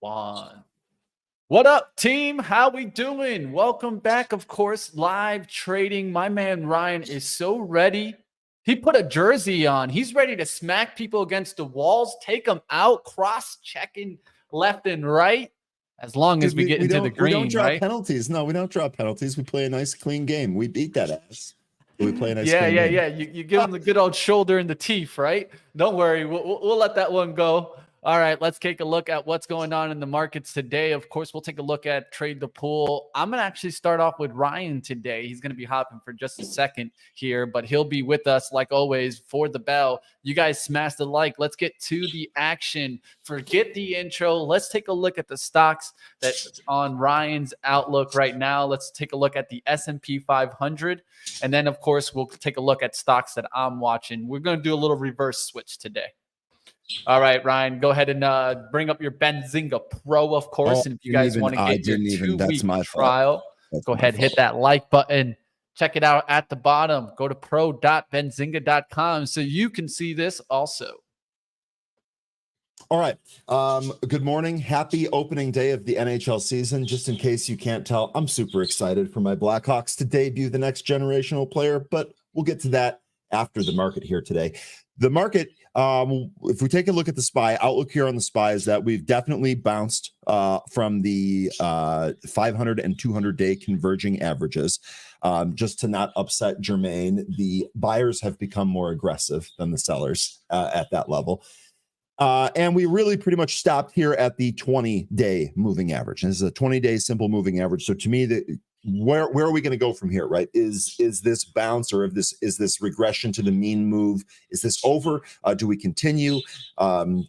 One. What up, team? How we doing? Welcome back, of course, live trading. My man Ryan is so ready. He put a jersey on. He's ready to smack people against the walls, take them out, cross-checking left and right, as long as we get into the green, we don't draw right? penalties. No, we don't draw penalties. We play a nice, clean game. We beat that ass. We play a nice Yeah. game. You give him the good old shoulder in the teeth, right? Don't worry. We'll let that one go. All right, let's take a look at what's going on in the markets today. Of course, we'll take a look at Trade the Pool. I'm going to actually start off with Ryan today. He's going to be hopping for just a second here, but he'll be with us like always for the bell. You guys smash the like. Let's get to the action. Forget the intro. Let's take a look at the stocks that's on Ryan's outlook right now. Let's take a look at the S&P 500. And then, of course, we'll take a look at stocks that I'm watching. We're going to do a little reverse switch today. All right, Ryan, go ahead and bring up your Benzinga Pro, of course. And if you guys want to get your 2-week trial, go ahead, hit that like button. Check it out at the bottom. Go to pro.benzinga.com so you can see this also. All right. Good morning. Happy opening day of the NHL season. Just in case you can't tell, I'm super excited for my Blackhawks to debut the next generational player, but we'll get to that after the market here today. The market, if we take a look at the SPY, outlook here on the SPY is that we've definitely bounced from the 500 and 200-day converging averages. Just to not upset Jermaine, the buyers have become more aggressive than the sellers at that level. And we really pretty much stopped here at the 20-day moving average. This is a 20-day simple moving average. So to me, where are we going to go from here, right? Is this bounce or is this regression to the mean move? Is this over? Do we continue? Are we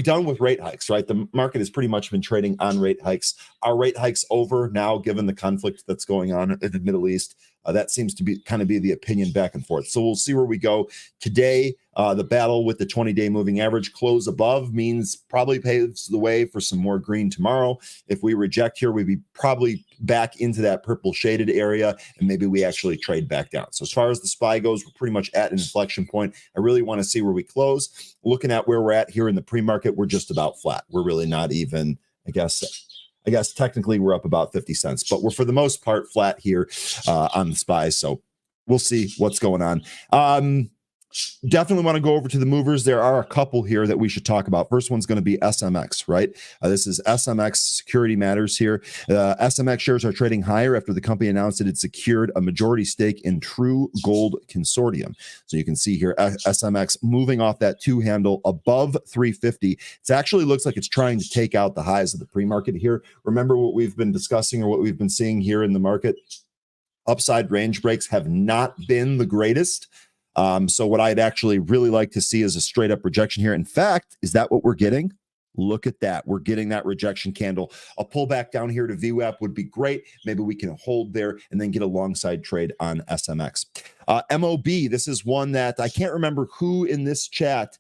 done with rate hikes, right? The market has pretty much been trading on rate hikes. Are rate hikes over now, given the conflict that's going on in the Middle East? That seems to be the opinion back and forth. So we'll see where we go today. The battle with the 20-day moving average close above means probably paves the way for some more green tomorrow. If we reject here, we'd be probably back into that purple shaded area, and maybe we actually trade back down. So as far as the SPY goes, we're pretty much at an inflection point. I really want to see where we close. Looking at where we're at here in the pre-market, we're just about flat. We're really not even, I guess technically we're up about 50 cents, but we're for the most part flat here on the SPY. So we'll see what's going on. Definitely want to go over to the movers. There are a couple here that we should talk about. First one's going to be SMX, right? This is SMX Security Matters here. SMX shares are trading higher after the company announced that it secured a majority stake in True Gold Consortium. So you can see here SMX moving off that two handle above 350. It actually looks like it's trying to take out the highs of the pre-market here. Remember what we've been discussing or what we've been seeing here in the market? Upside range breaks have not been the greatest. So what I'd actually really like to see is a straight up rejection here. In fact, is that what we're getting? Look at that. We're getting that rejection candle. A pullback down here to VWAP would be great. Maybe we can hold there and then get a long side trade on SMX. MOB, this is one that I can't remember who in this chat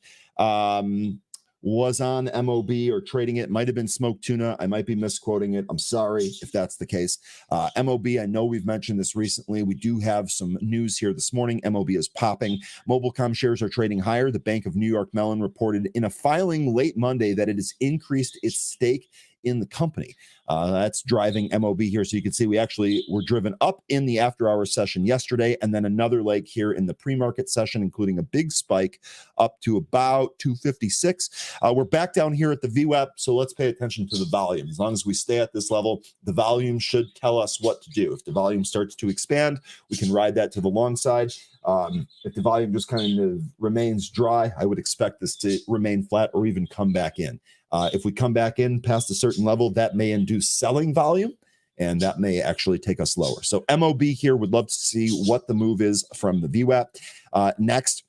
was on MOB or trading it. Might have been Smoke Tuna. I might be misquoting it. I'm sorry if that's the case. MOB, I know we've mentioned this recently. We do have some news here this morning. MOB is popping. Mobilecom shares are trading higher. The Bank of New York Mellon reported in a filing late Monday that it has increased its stake in the company. That's driving MOB here. So you can see we actually were driven up in the after hours session yesterday, and then another leg here in the pre-market session, including a big spike up to about 256. We're back down here at the VWAP, so let's pay attention to the volume. As long as we stay at this level, the volume should tell us what to do. If the volume starts to expand, we can ride that to the long side. If the volume just kind of remains dry, I would expect this to remain flat or even come back in. If we come back in past a certain level, that may induce selling volume, and that may actually take us lower. So MOB here, would love to see what the move is from the VWAP. Next,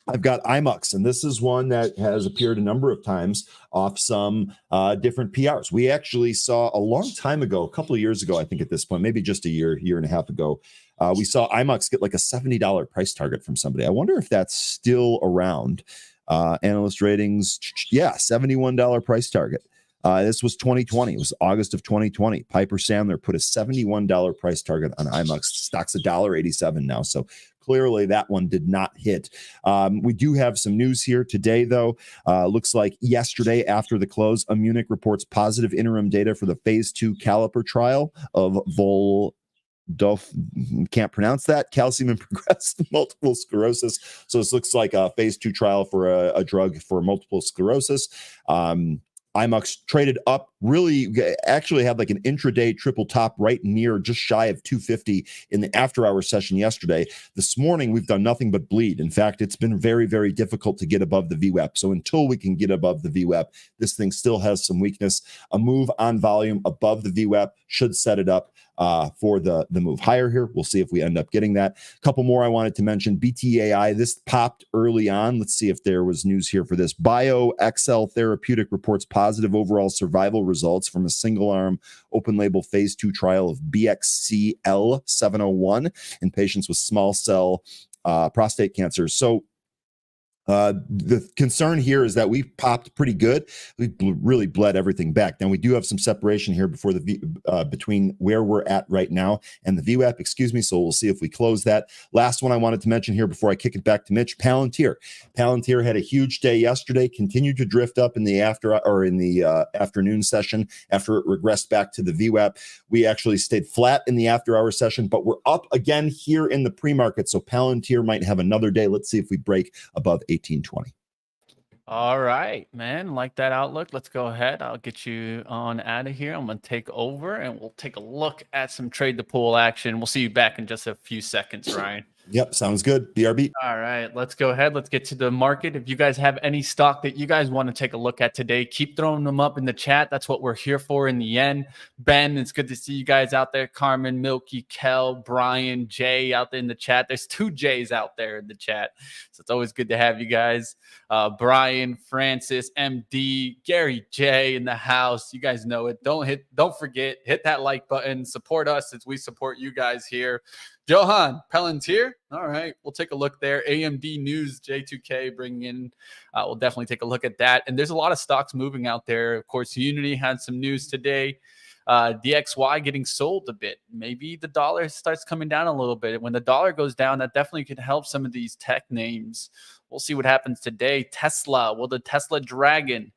I've got IMUX, and this is one that has appeared a number of times off some different PRs. We actually saw a long time ago, a couple of years ago, I think at this point, maybe just a year and a half ago, we saw IMUX get like a $70 price target from somebody. I wonder if that's still around. Analyst ratings, yeah, $71 price target. This was 2020. It was August of 2020. Piper Sandler put a $71 price target on IMUX. Stock's $1.87 now. So Clearly, that one did not hit. We do have some news here today, though. Looks like yesterday after the close, Munich reports positive interim data for the phase 2 caliper trial of can't pronounce that, calcium and progressive multiple sclerosis. So this looks like a phase 2 trial for a drug for multiple sclerosis. IMUX traded up, really actually had like an intraday triple top right near just shy of 250 in the after hour session yesterday. This morning, we've done nothing but bleed. In fact, it's been very, very difficult to get above the VWAP. So until we can get above the VWAP, this thing still has some weakness. A move on volume above the VWAP should set it up for the move higher here. We'll see if we end up getting that. A couple more I wanted to mention. BTAI, this popped early on. Let's see if there was news here for this. BioXL Therapeutic reports positive overall survival results from a single-arm open-label phase 2 trial of BXCL 701 in patients with small cell prostate cancer. So the concern here is that we popped pretty good. We really bled everything back. Now we do have some separation here before between where we're at right now and the VWAP, excuse me. So we'll see if we close that. Last one I wanted to mention here before I kick it back to Mitch, Palantir. Palantir had a huge day yesterday, continued to drift up in the afternoon session after it regressed back to the VWAP. We actually stayed flat in the after hour session, but we're up again here in the pre-market. So Palantir might have another day. Let's see if we break above 1820. All right, man. Like that outlook. Let's go ahead. I'll get you on out of here. I'm going to take over and we'll take a look at some trade the pool action. We'll see you back in just a few seconds, Ryan. Yep, sounds good. BRB. All right, let's go ahead. Let's get to the market. If you guys have any stock that you guys want to take a look at today, keep throwing them up in the chat. That's what we're here for in the end. Ben, it's good to see you guys out there. Carmen, Milky, Kel, Brian, Jay out there in the chat. There's 2 J's out there in the chat. So it's always good to have you guys. Brian, Francis, MD, Gary J in the house. You guys know it. Don't forget, hit that like button. Support us as we support you guys here. Johan, Palantir. All right, we'll take a look there. AMD News, J2K bringing in. We'll definitely take a look at that. And there's a lot of stocks moving out there. Of course, Unity had some news today. DXY getting sold a bit. Maybe the dollar starts coming down a little bit. When the dollar goes down, that definitely could help some of these tech names. We'll see what happens today. Tesla, will the Tesla Dragon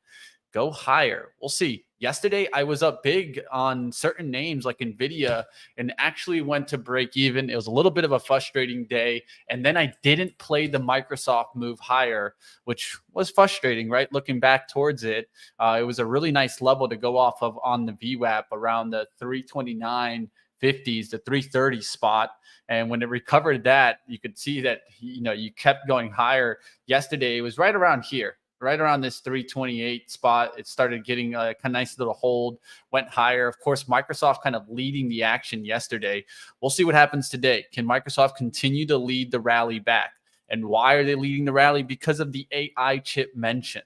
go higher? We'll see. Yesterday, I was up big on certain names like NVIDIA and actually went to break even. It was a little bit of a frustrating day. And then I didn't play the Microsoft move higher, which was frustrating, right? Looking back towards it, it was a really nice level to go off of on the VWAP around the 329.50s, the 330 spot. And when it recovered that, you could see that, you kept going higher. Yesterday, it was right around here. Right around this 328 spot, it started getting a nice little hold, went higher. Of course, Microsoft kind of leading the action yesterday. We'll see what happens today. Can Microsoft continue to lead the rally back? And why are they leading the rally? Because of the AI chip mention.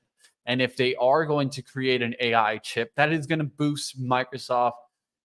And if they are going to create an AI chip, that is going to boost Microsoft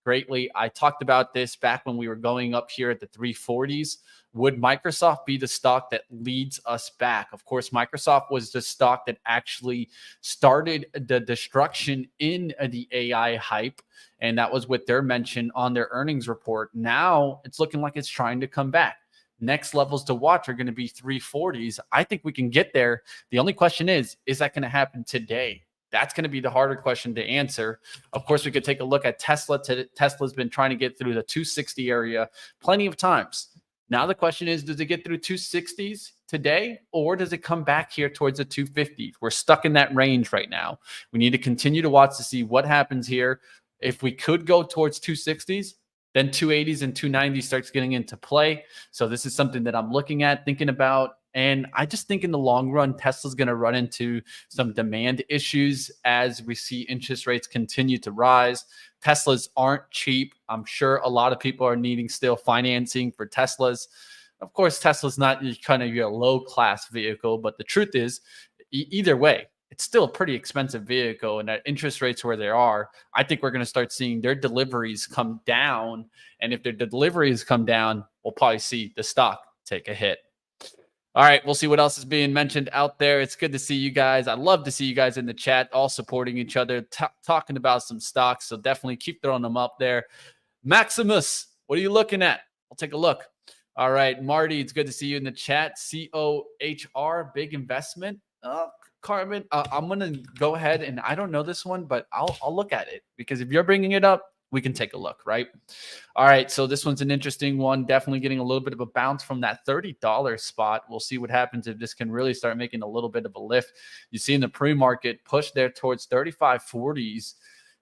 greatly. I talked about this back when we were going up here at the 340s. Would Microsoft be the stock that leads us back? Of course, Microsoft was the stock that actually started the destruction in the AI hype, and that was with their mention on their earnings report. Now it's looking like it's trying to come back. Next levels to watch are going to be 340s. I think we can get there. The only question is that going to happen today? That's going to be the harder question to answer. Of course, we could take a look at Tesla. Tesla's been trying to get through the 260 area plenty of times. Now the question is, does it get through 260s today, or does it come back here towards the 250s? We're stuck in that range right now. We need to continue to watch to see what happens here. If we could go towards 260s, then 280s and 290s starts getting into play. So this is something that I'm looking at, thinking about. And I just think in the long run, Tesla's going to run into some demand issues as we see interest rates continue to rise. Teslas aren't cheap. I'm sure a lot of people are needing still financing for Teslas. Of course, Tesla's not kind of your low-class vehicle, but the truth is, either way, it's still a pretty expensive vehicle. And at interest rates where they are, I think we're going to start seeing their deliveries come down. And if their deliveries come down, we'll probably see the stock take a hit. All right, we'll see what else is being mentioned out there. It's good to see you guys. I love to see you guys in the chat, all supporting each other, talking about some stocks. So definitely keep throwing them up there. Maximus, what are you looking at? I'll take a look. All right, Marty, it's good to see you in the chat. COHR, big investment. Carmen, I'm gonna go ahead and I don't know this one, but I'll look at it because if you're bringing it up, we can take a look, right? All right, so this one's an interesting one. Definitely getting a little bit of a bounce from that $30 spot. We'll see what happens if this can really start making a little bit of a lift. You see in the pre-market push there towards 35.40s.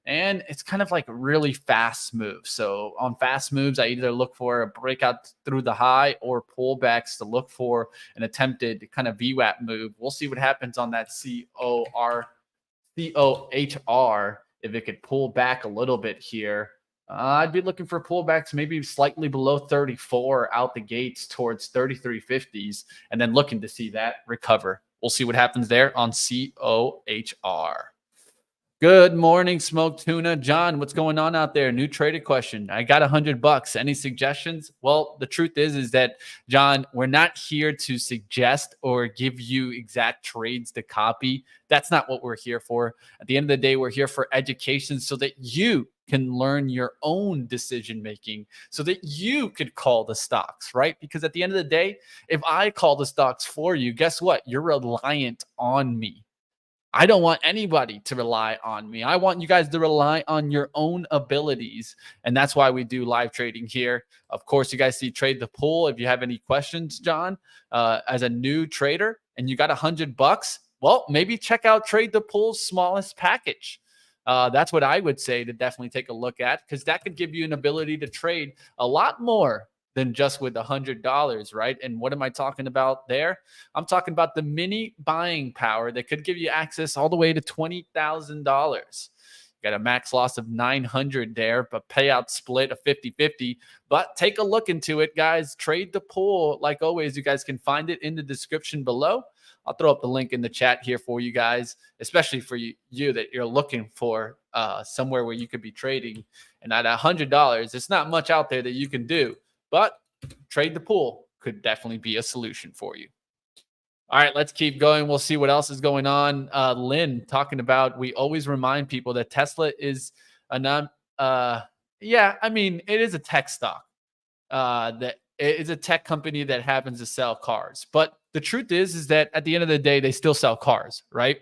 And it's kind of like really fast moves. So on fast moves, I either look for a breakout through the high or pullbacks to look for an attempted kind of VWAP move. We'll see what happens on that COHR if it could pull back a little bit here. I'd be looking for pullbacks maybe slightly below 34 out the gates towards 33.50s and then looking to see that recover. We'll see what happens there on COHR. Good morning, Smoked Tuna. John, what's going on out there? New traded question. I got $100. Any suggestions? Well, the truth is that, John, we're not here to suggest or give you exact trades to copy. That's not what we're here for. At the end of the day, we're here for education so that you can learn your own decision making so that you could call the stocks, right? Because at the end of the day, if I call the stocks for you, guess what? You're reliant on me. I don't want anybody to rely on me. I want you guys to rely on your own abilities. And that's why we do live trading here. Of course, you guys see Trade the Pool. If you have any questions, John, as a new trader and you got $100, well, maybe check out Trade the Pool's smallest package. That's what I would say to definitely take a look at, because that could give you an ability to trade a lot more than just with $100, right? And what am I talking about there? I'm talking about the mini buying power that could give you access all the way to $20,000. Got a max loss of 900 there, but payout split of 50-50. But take a look into it, guys. Trade the Pool. Like always, you guys can find it in the description below. I'll throw up the link in the chat here for you guys, especially for you that you're looking for somewhere where you could be trading. And at $100, it's not much out there that you can do. But Trade the Pool could definitely be a solution for you. All right, let's keep going. We'll see what else is going on. Lynn talking about, we always remind people that Tesla is a it is a tech stock. That it is a tech company that happens to sell cars. But the truth is that at the end of the day, they still sell cars, right?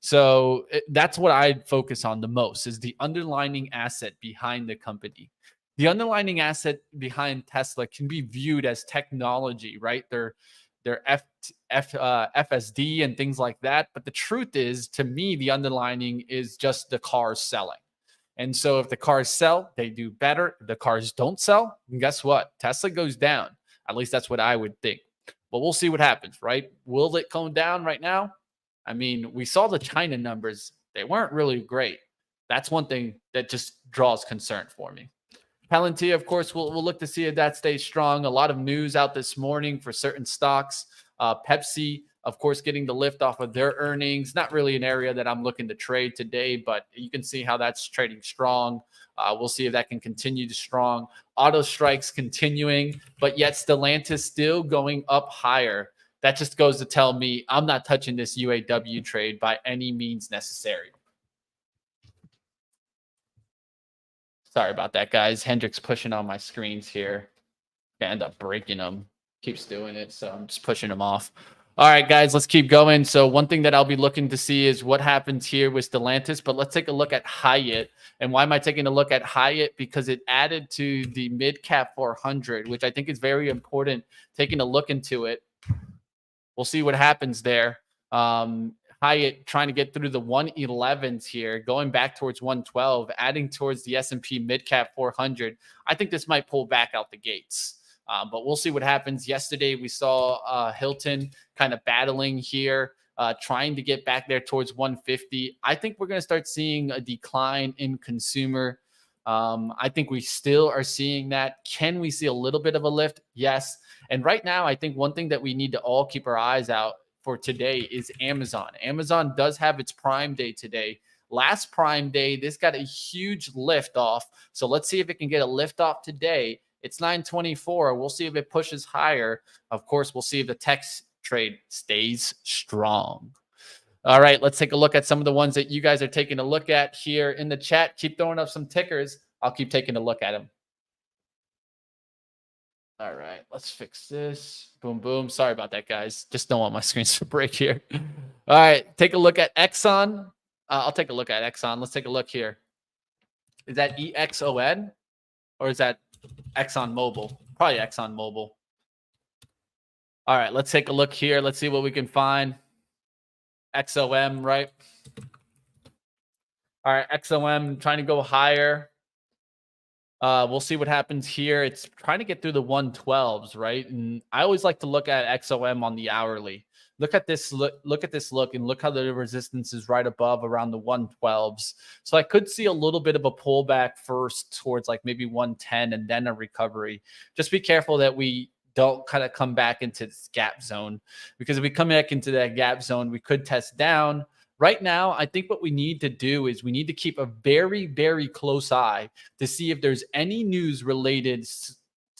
So that's what I focus on the most, is the underlying asset behind the company. The underlying asset behind Tesla can be viewed as technology, right? Their FSD and things like that. But the truth is, to me, the underlying is just the cars selling. And so if the cars sell, they do better. If the cars don't sell, and guess what? Tesla goes down. At least that's what I would think. But we'll see what happens, right? Will it come down right now? I mean, we saw the China numbers. They weren't really great. That's one thing that just draws concern for me. Palantir, of course, we'll look to see if that stays strong. A lot of news out this morning for certain stocks. Pepsi, of course, getting the lift off of their earnings. Not really an area that I'm looking to trade today, but you can see how that's trading strong. We'll see if that can continue to strong. Auto strikes continuing, but yet Stellantis still going up higher. That just goes to tell me I'm not touching this UAW trade by any means necessary. Sorry about that, guys. Hendrick's pushing on my screens here. I end up breaking them. Keeps doing it, so I'm just pushing them off. All right, guys, let's keep going. So one thing that I'll be looking to see is what happens here with Stellantis, but let's take a look at Hyatt. And why am I taking a look at Hyatt? Because it added to the mid-cap 400, which I think is very important, taking a look into it. We'll see what happens there. Hyatt trying to get through the 111s here, going back towards 112, adding towards the S&P mid-cap 400. I think this might pull back out the gates. But we'll see what happens. Yesterday, we saw Hilton kind of battling here, trying to get back there towards 150. I think we're going to start seeing a decline in consumer. I think we still are seeing that. Can we see a little bit of a lift? Yes. And right now, I think one thing that we need to all keep our eyes out for today is Amazon. Amazon does have its Prime Day today. Last Prime Day, this got a huge lift off. So let's see if it can get a lift off today. It's 924. We'll see if it pushes higher. Of course, we'll see if the tech trade stays strong. All right, let's take a look at some of the ones that you guys are taking a look at here in the chat. Keep throwing up some tickers. I'll keep taking a look at them. All right, let's fix this. Boom, boom. Sorry about that, guys. Just don't want my screens to break here. All right, take a look at Exxon. I'll take a look at Exxon. Let's take a look here. Is that EXON or is that Exxon Mobil? Probably Exxon Mobil. All right, let's take a look here. Let's see what we can find. XOM, right? All right, XOM trying to go higher. We'll see what happens here. It's trying to get through the 112s, right? And I always like to look at XOM on the hourly. Look at this look at this look, and look how the resistance is right above around the 112s. So I could see a little bit of a pullback first towards like maybe 110 and then a recovery. Just be careful that we don't kind of come back into this gap zone, because if we come back into that gap zone, we could test down. Right now, I think what we need to do is we need to keep a very, very close eye to see if there's any news related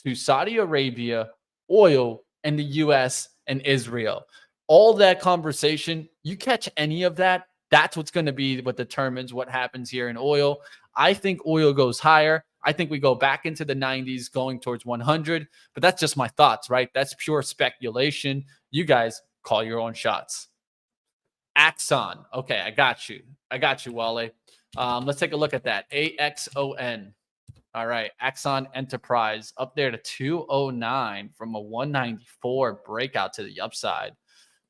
to Saudi Arabia, oil, and the US and Israel. All that conversation, you catch any of that, that's what's going to be what determines what happens here in oil. I think oil goes higher. I think we go back into the 90s going towards 100, but that's just my thoughts, right? That's pure speculation. You guys call your own shots. Axon. Okay, I got you. I got you, Wale. Let's take a look at that. AXON. All right, Axon Enterprise up there to 209 from a 194 breakout to the upside.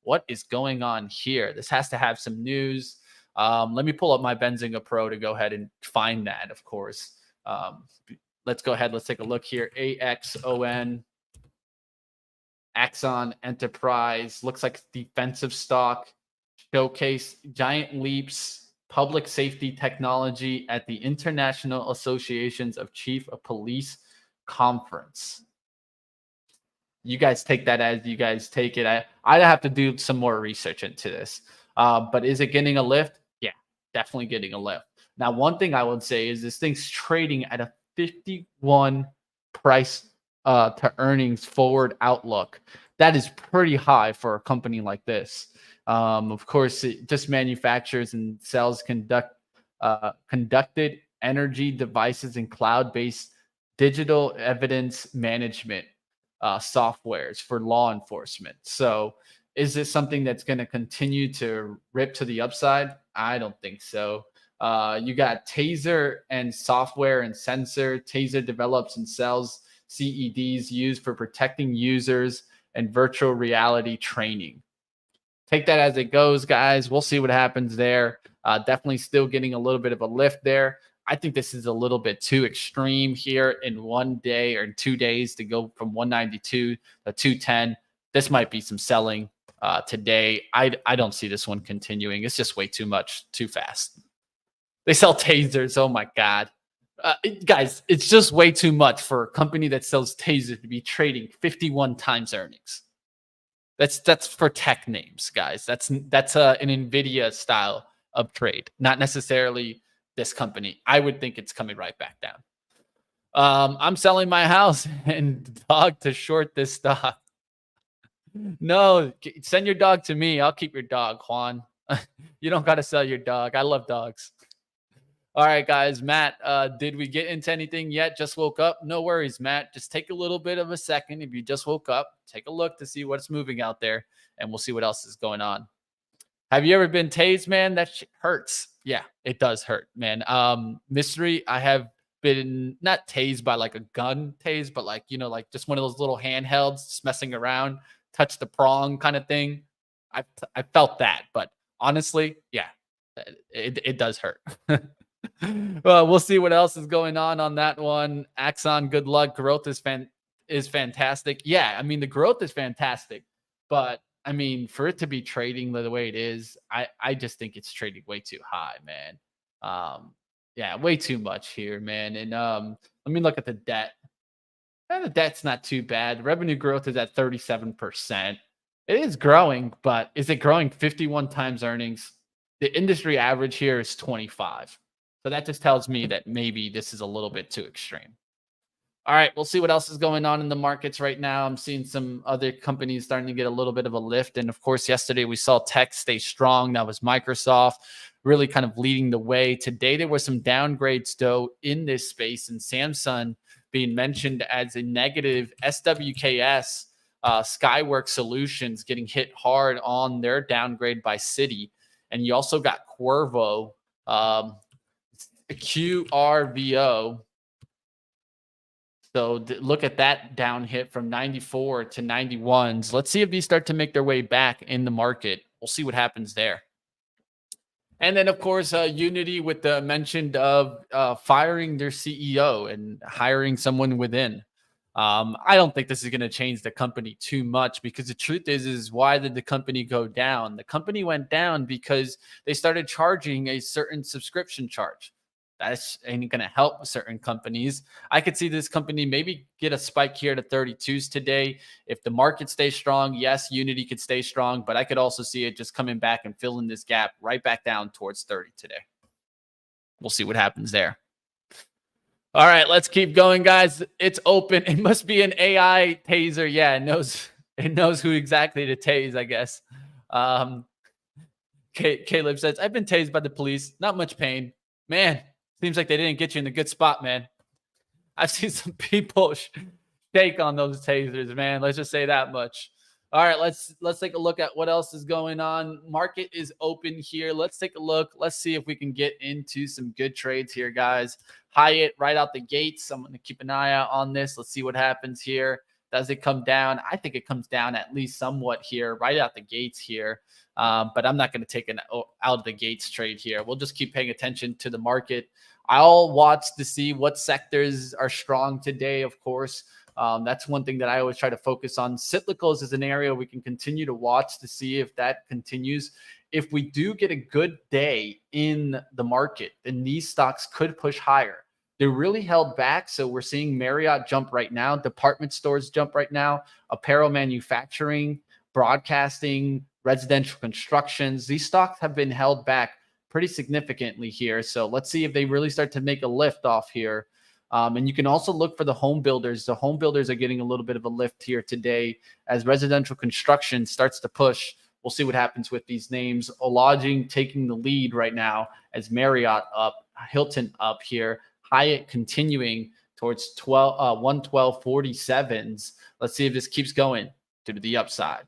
What is going on here? This has to have some news. Let me pull up my Benzinga Pro to go ahead and find that, of course. Let's go ahead. Let's take a look here. AXON. Axon Enterprise. Looks like defensive stock. Showcase giant leaps, public safety technology at the International Associations of Chief of Police Conference. You guys take that as you guys take it. I'd have to do some more research into this. But is it getting a lift? Yeah, definitely getting a lift. Now, one thing I would say is this thing's trading at a 51 price to earnings forward outlook. That is pretty high for a company like this. Of course, it just manufactures and sells conducted energy devices and cloud-based digital evidence management softwares for law enforcement. So is this something that's going to continue to rip to the upside? I don't think so. You got Taser and software and sensor. Taser develops and sells CEDs used for protecting users and virtual reality training. Take that as it goes, guys. We'll see what happens there. Definitely still getting a little bit of a lift there. I think this is a little bit too extreme here in 1 day or 2 days to go from 192 to 210. This might be some selling today. I don't see this one continuing. It's just way too much, too fast. They sell tasers. Oh, my God. Guys, it's just way too much for a company that sells tasers to be trading 51 times earnings. That's for tech names, guys. That's an NVIDIA style of trade, not necessarily this company. I would think it's coming right back down. I'm selling my house and dog to short this stock. No, send your dog to me. I'll keep your dog, Juan. You don't got to sell your dog. I love dogs. All right, guys. Matt, did we get into anything yet? Just woke up? No worries, Matt. Just take a little bit of a second. If you just woke up, take a look to see what's moving out there, and we'll see what else is going on. Have you ever been tased, man? That shit hurts. Yeah, it does hurt, man. Mystery, I have been not tased by like a gun tase, but like, like just one of those little handhelds, just messing around, touch the prong kind of thing. I felt that, but honestly, yeah, it does hurt. Well, we'll see what else is going on that one. Axon, good luck. Growth is fantastic. Yeah, I mean, the growth is fantastic, but I mean, for it to be trading the way it is, I just think it's trading way too high, man. Yeah, way too much here, man. And let me look at the debt. And the debt's not too bad. Revenue growth is at 37%. It is growing, but is it growing 51 times earnings? The industry average here is 25. So that just tells me that maybe this is a little bit too extreme. All right, we'll see what else is going on in the markets right now. I'm seeing some other companies starting to get a little bit of a lift. And of course, yesterday we saw tech stay strong. That was Microsoft really kind of leading the way. Today, there were some downgrades, though, in this space. And Samsung being mentioned as a negative. SWKS, Skyworks Solutions, getting hit hard on their downgrade by Citi. And you also got Cuervo, QRVO. So look at that down hit from 94 to 91s. Let's see if these start to make their way back in the market. We'll see what happens there. And then, of course, Unity with the mention of firing their CEO and hiring someone within. I don't think this is going to change the company too much, because the truth is why did the company go down? The company went down because they started charging a certain subscription charge. That's ain't going to help certain companies. I could see this company maybe get a spike here to 32s today. If the market stays strong, yes, Unity could stay strong, but I could also see it just coming back and filling this gap right back down towards 30 today. We'll see what happens there. All right, let's keep going, guys. It's open. It must be an AI taser. Yeah, it knows who exactly to tase, I guess. Caleb says, I've been tased by the police. Not much pain. Man, seems like they didn't get you in the good spot, man. I've seen some people shake on those tasers, man. Let's just say that much. All right, let's take a look at what else is going on. Market is open here. Let's take a look. Let's see if we can get into some good trades here, guys. Hyatt right out the gates. I'm going to keep an eye out on this. Let's see what happens here. Does it come down? I think it comes down at least somewhat here, right out the gates here. But I'm not going to take an out of the gates trade here. We'll just keep paying attention to the market. I'll watch to see what sectors are strong today, of course. That's one thing that I always try to focus on. Cyclicals is an area we can continue to watch to see if that continues. If we do get a good day in the market, then these stocks could push higher. They're really held back. So we're seeing Marriott jump right now, department stores jump right now, apparel manufacturing, broadcasting, residential constructions. These stocks have been held back pretty significantly here. So let's see if they really start to make a lift off here. And you can also look for the home builders. The home builders are getting a little bit of a lift here today as residential construction starts to push. We'll see what happens with these names. Lodging taking the lead right now as Marriott up, Hilton up here, Hyatt continuing towards 112.47s. Let's see if this keeps going to the upside.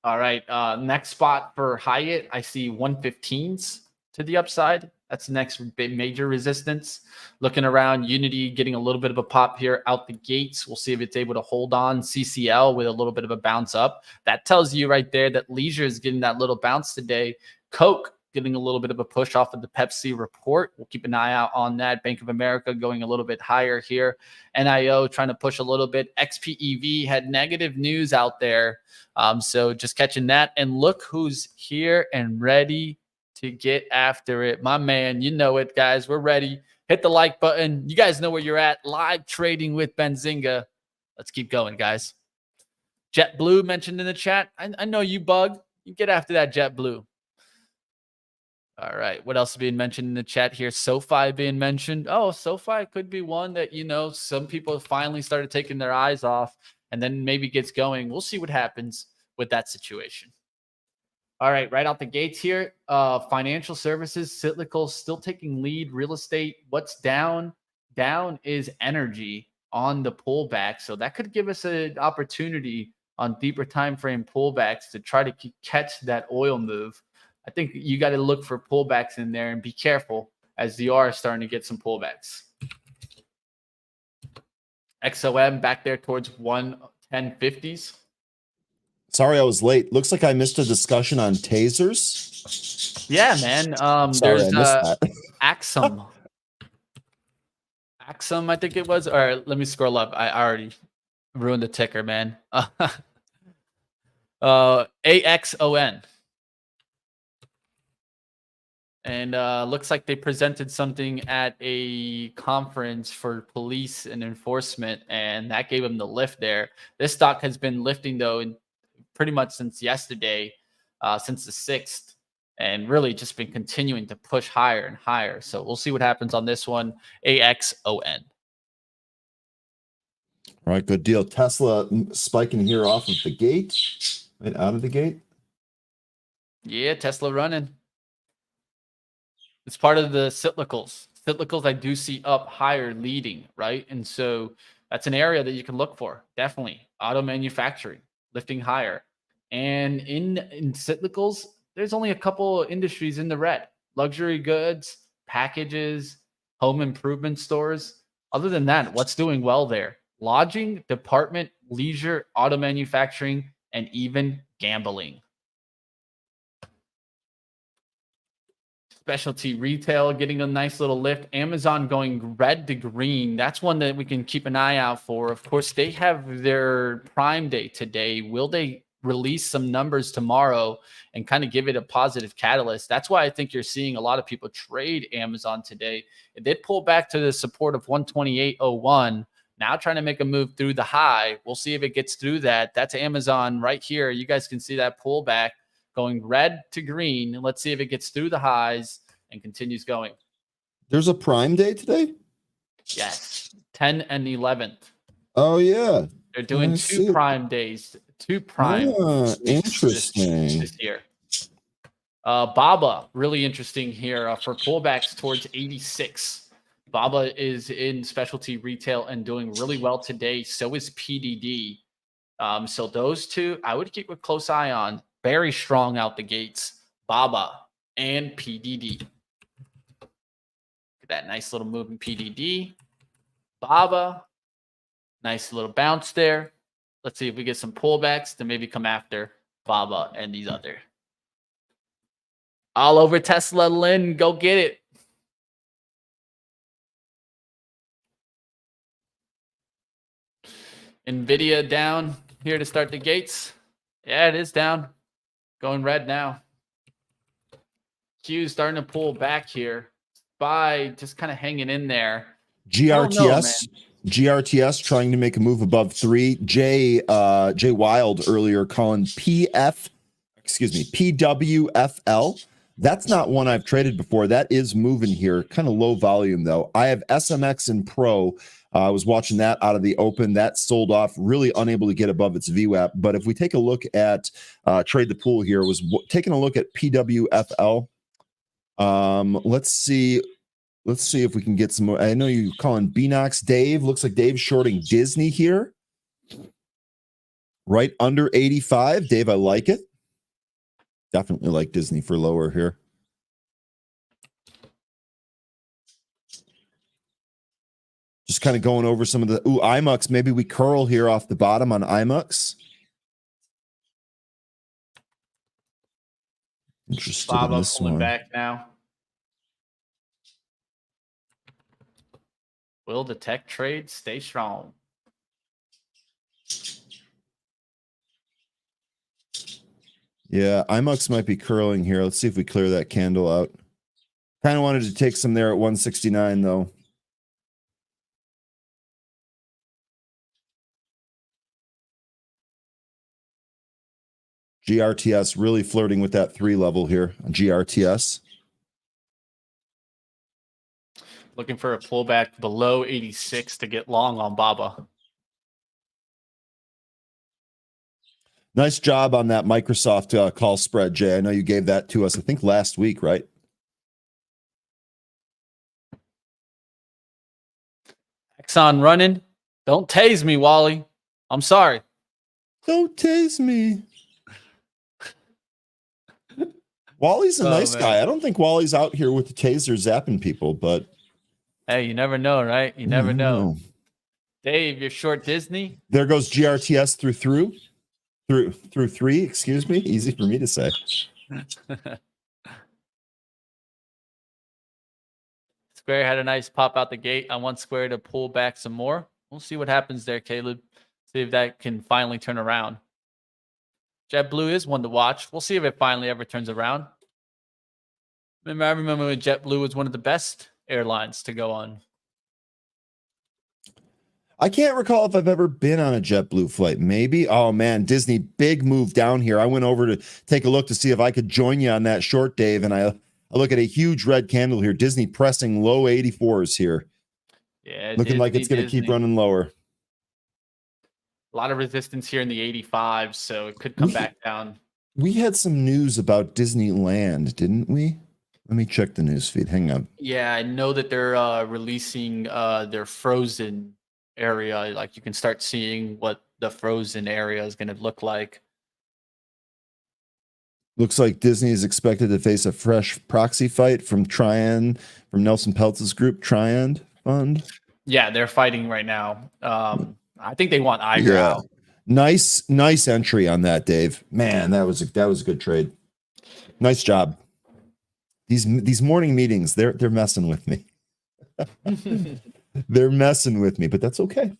All right, next spot for Hyatt, I see 115s to the upside. That's the next big major resistance. Looking around, Unity getting a little bit of a pop here out the gates. We'll see if it's able to hold on. CCL with a little bit of a bounce up. That tells you right there that leisure is getting that little bounce today. Coke getting a little bit of a push off of the Pepsi report. We'll keep an eye out on that. Bank of America going a little bit higher here. NIO trying to push a little bit. XPEV had negative news out there. So just catching that. And look who's here and ready to get after it. My man, you know it, guys. We're ready. Hit the like button. You guys know where you're at. Live trading with Benzinga. Let's keep going, guys. JetBlue mentioned in the chat. I know you, Bug. You get after that JetBlue. All right. What else is being mentioned in the chat here? SoFi being mentioned. Oh, SoFi could be one that, you know, some people finally started taking their eyes off and then maybe gets going. We'll see what happens with that situation. All right. Right out the gates here. Financial services, cyclical, still taking lead. Real estate. What's down? Down is energy on the pullback. So that could give us an opportunity on deeper time frame pullbacks to try to catch that oil move. I think you got to look for pullbacks in there and be careful as the R is starting to get some pullbacks. XOM back there towards 110.50s. Sorry, I was late. Looks like I missed a discussion on tasers. Yeah, man. Sorry, There's I missed that. Axum. Axum, I think it was. All right, let me scroll up. I already ruined the ticker, man. AXON. And looks like they presented something at a conference for police and enforcement, and that gave them the lift there. This stock has been lifting, though, pretty much since yesterday, since the 6th, and really just been continuing to push higher and higher. So we'll see what happens on this one. AXON. All right, good deal. Tesla spiking here off of the gate, right out of the gate. Yeah, Tesla running. It's part of the cyclicals. Cyclicals I do see up higher leading, right? And so that's an area that you can look for. Definitely auto manufacturing lifting higher. And in cyclicals, there's only a couple industries in the red. Luxury goods, packages, home improvement stores. Other than that, what's doing well there? Lodging, department, leisure, auto manufacturing, and even gambling. Specialty retail getting a nice little lift. Amazon going red to green. That's one that we can keep an eye out for. Of course, they have their Prime Day today. Will they release some numbers tomorrow and kind of give it a positive catalyst? That's why I think you're seeing a lot of people trade Amazon today. It did pull back to the support of 128.01. Now trying to make a move through the high. We'll see if it gets through that. That's Amazon right here. You guys can see that pullback going red to green. Let's see if it gets through the highs and continues going. There's a Prime Day today? Yes. 10 and 11th. Oh, yeah. They're doing two Prime days. Two Prime. Interesting. This year. Baba, really interesting here for pullbacks towards 86. Baba is in specialty retail and doing really well today. So is PDD. So those two, I would keep a close eye on. Very strong out the gates. Baba and PDD. Look at that nice little move in PDD. Baba. Nice little bounce there. Let's see if we get some pullbacks to maybe come after Baba and these other. All over Tesla, Lynn. Go get it. NVIDIA down here to start the gates. Yeah, it is down. Going red now. Q starting to pull back here. SPY just kind of hanging in there. GRTS trying to make a move above 3. Jay Wild earlier calling PWFL. That's not one I've traded before. That is moving here. Kind of low volume though. I have SMX and Pro. I was watching that out of the open. That sold off, really unable to get above its VWAP. But if we take a look at Trade the Pool here, was taking a look at PWFL. Let's see if we can get some more. I know you calling BNOX Dave. Looks like Dave's shorting Disney here. Right under 85. Dave, I like it. Definitely like Disney for lower here. Just kind of going over some of the IMUX. Maybe we curl here off the bottom on IMUX. Interested in this pulling one. Back now. Will the tech trade stay strong? Yeah, IMUX might be curling here. Let's see if we clear that candle out. Kind of wanted to take some there at 169 though. GRTS really flirting with that 3 level here on GRTS. Looking for a pullback below 86 to get long on Baba. Nice job on that Microsoft call spread, Jay. I know you gave that to us, I think, last week, right? Exxon running. Don't tase me, Wally. I'm sorry. Don't tase me. Wally's a nice guy. I don't think Wally's out here with the taser zapping people, but hey, you never know, right? You never know. Dave, you're short Disney. There goes GRTS through 3. Excuse me. Easy for me to say. Square had a nice pop out the gate. I want Square to pull back some more. We'll see what happens there, Caleb. See if that can finally turn around. JetBlue is one to watch. We'll see if it finally ever turns around. I remember when JetBlue was one of the best airlines to go on. I can't recall if I've ever been on a JetBlue flight. Maybe. Oh, man. Disney, big move down here. I went over to take a look to see if I could join you on that short, Dave, and I look at a huge red candle here. Disney pressing low 84s here. Yeah, looking like it's going to keep running lower. A lot of resistance here in the 85, so it could come back down. We had some news about Disneyland, didn't we? Let me check the news feed. Hang on. Yeah, I know that they're releasing their frozen area. Like you can start seeing what the frozen area is going to look like. Looks like Disney is expected to face a fresh proxy fight from Nelson Peltz's group, Triand Fund. Yeah, they're fighting right now. I think they want Iger Yeah. out. Nice entry on that, Dave. Man, that was a good trade. Nice job. These morning meetings, they're messing with me. They're messing with me, but that's okay.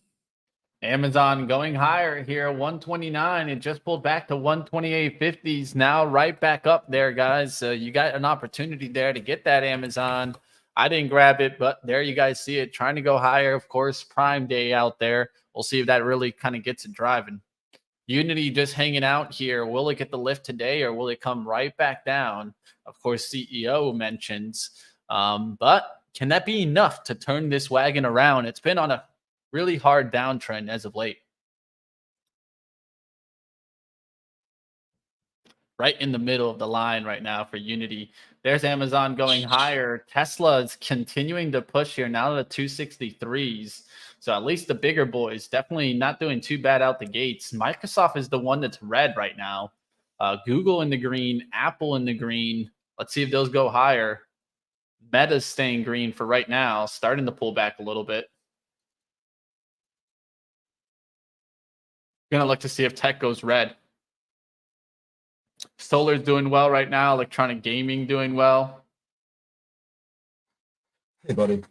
Amazon going higher here, 129. It just pulled back to 128.50s. Now right back up there, guys. So you got an opportunity there to get that Amazon. I didn't grab it, but there you guys see it trying to go higher. Of course, Prime Day out there. We'll see if that really kind of gets it driving. Unity just hanging out here. Will it get the lift today or will it come right back down? Of course, CEO mentions. But can that be enough to turn this wagon around? It's been on a really hard downtrend as of late. Right in the middle of the line right now for Unity. There's Amazon going higher. Tesla is continuing to push here now to the 263s. So at least the bigger boys definitely not doing too bad out the gates. Microsoft is the one that's red right now. Google in the green, Apple in the green. Let's see if those go higher. Meta's staying green for right now, starting to pull back a little bit. Gonna look to see if tech goes red. Solar's doing well right now. Electronic gaming doing well. Hey, buddy.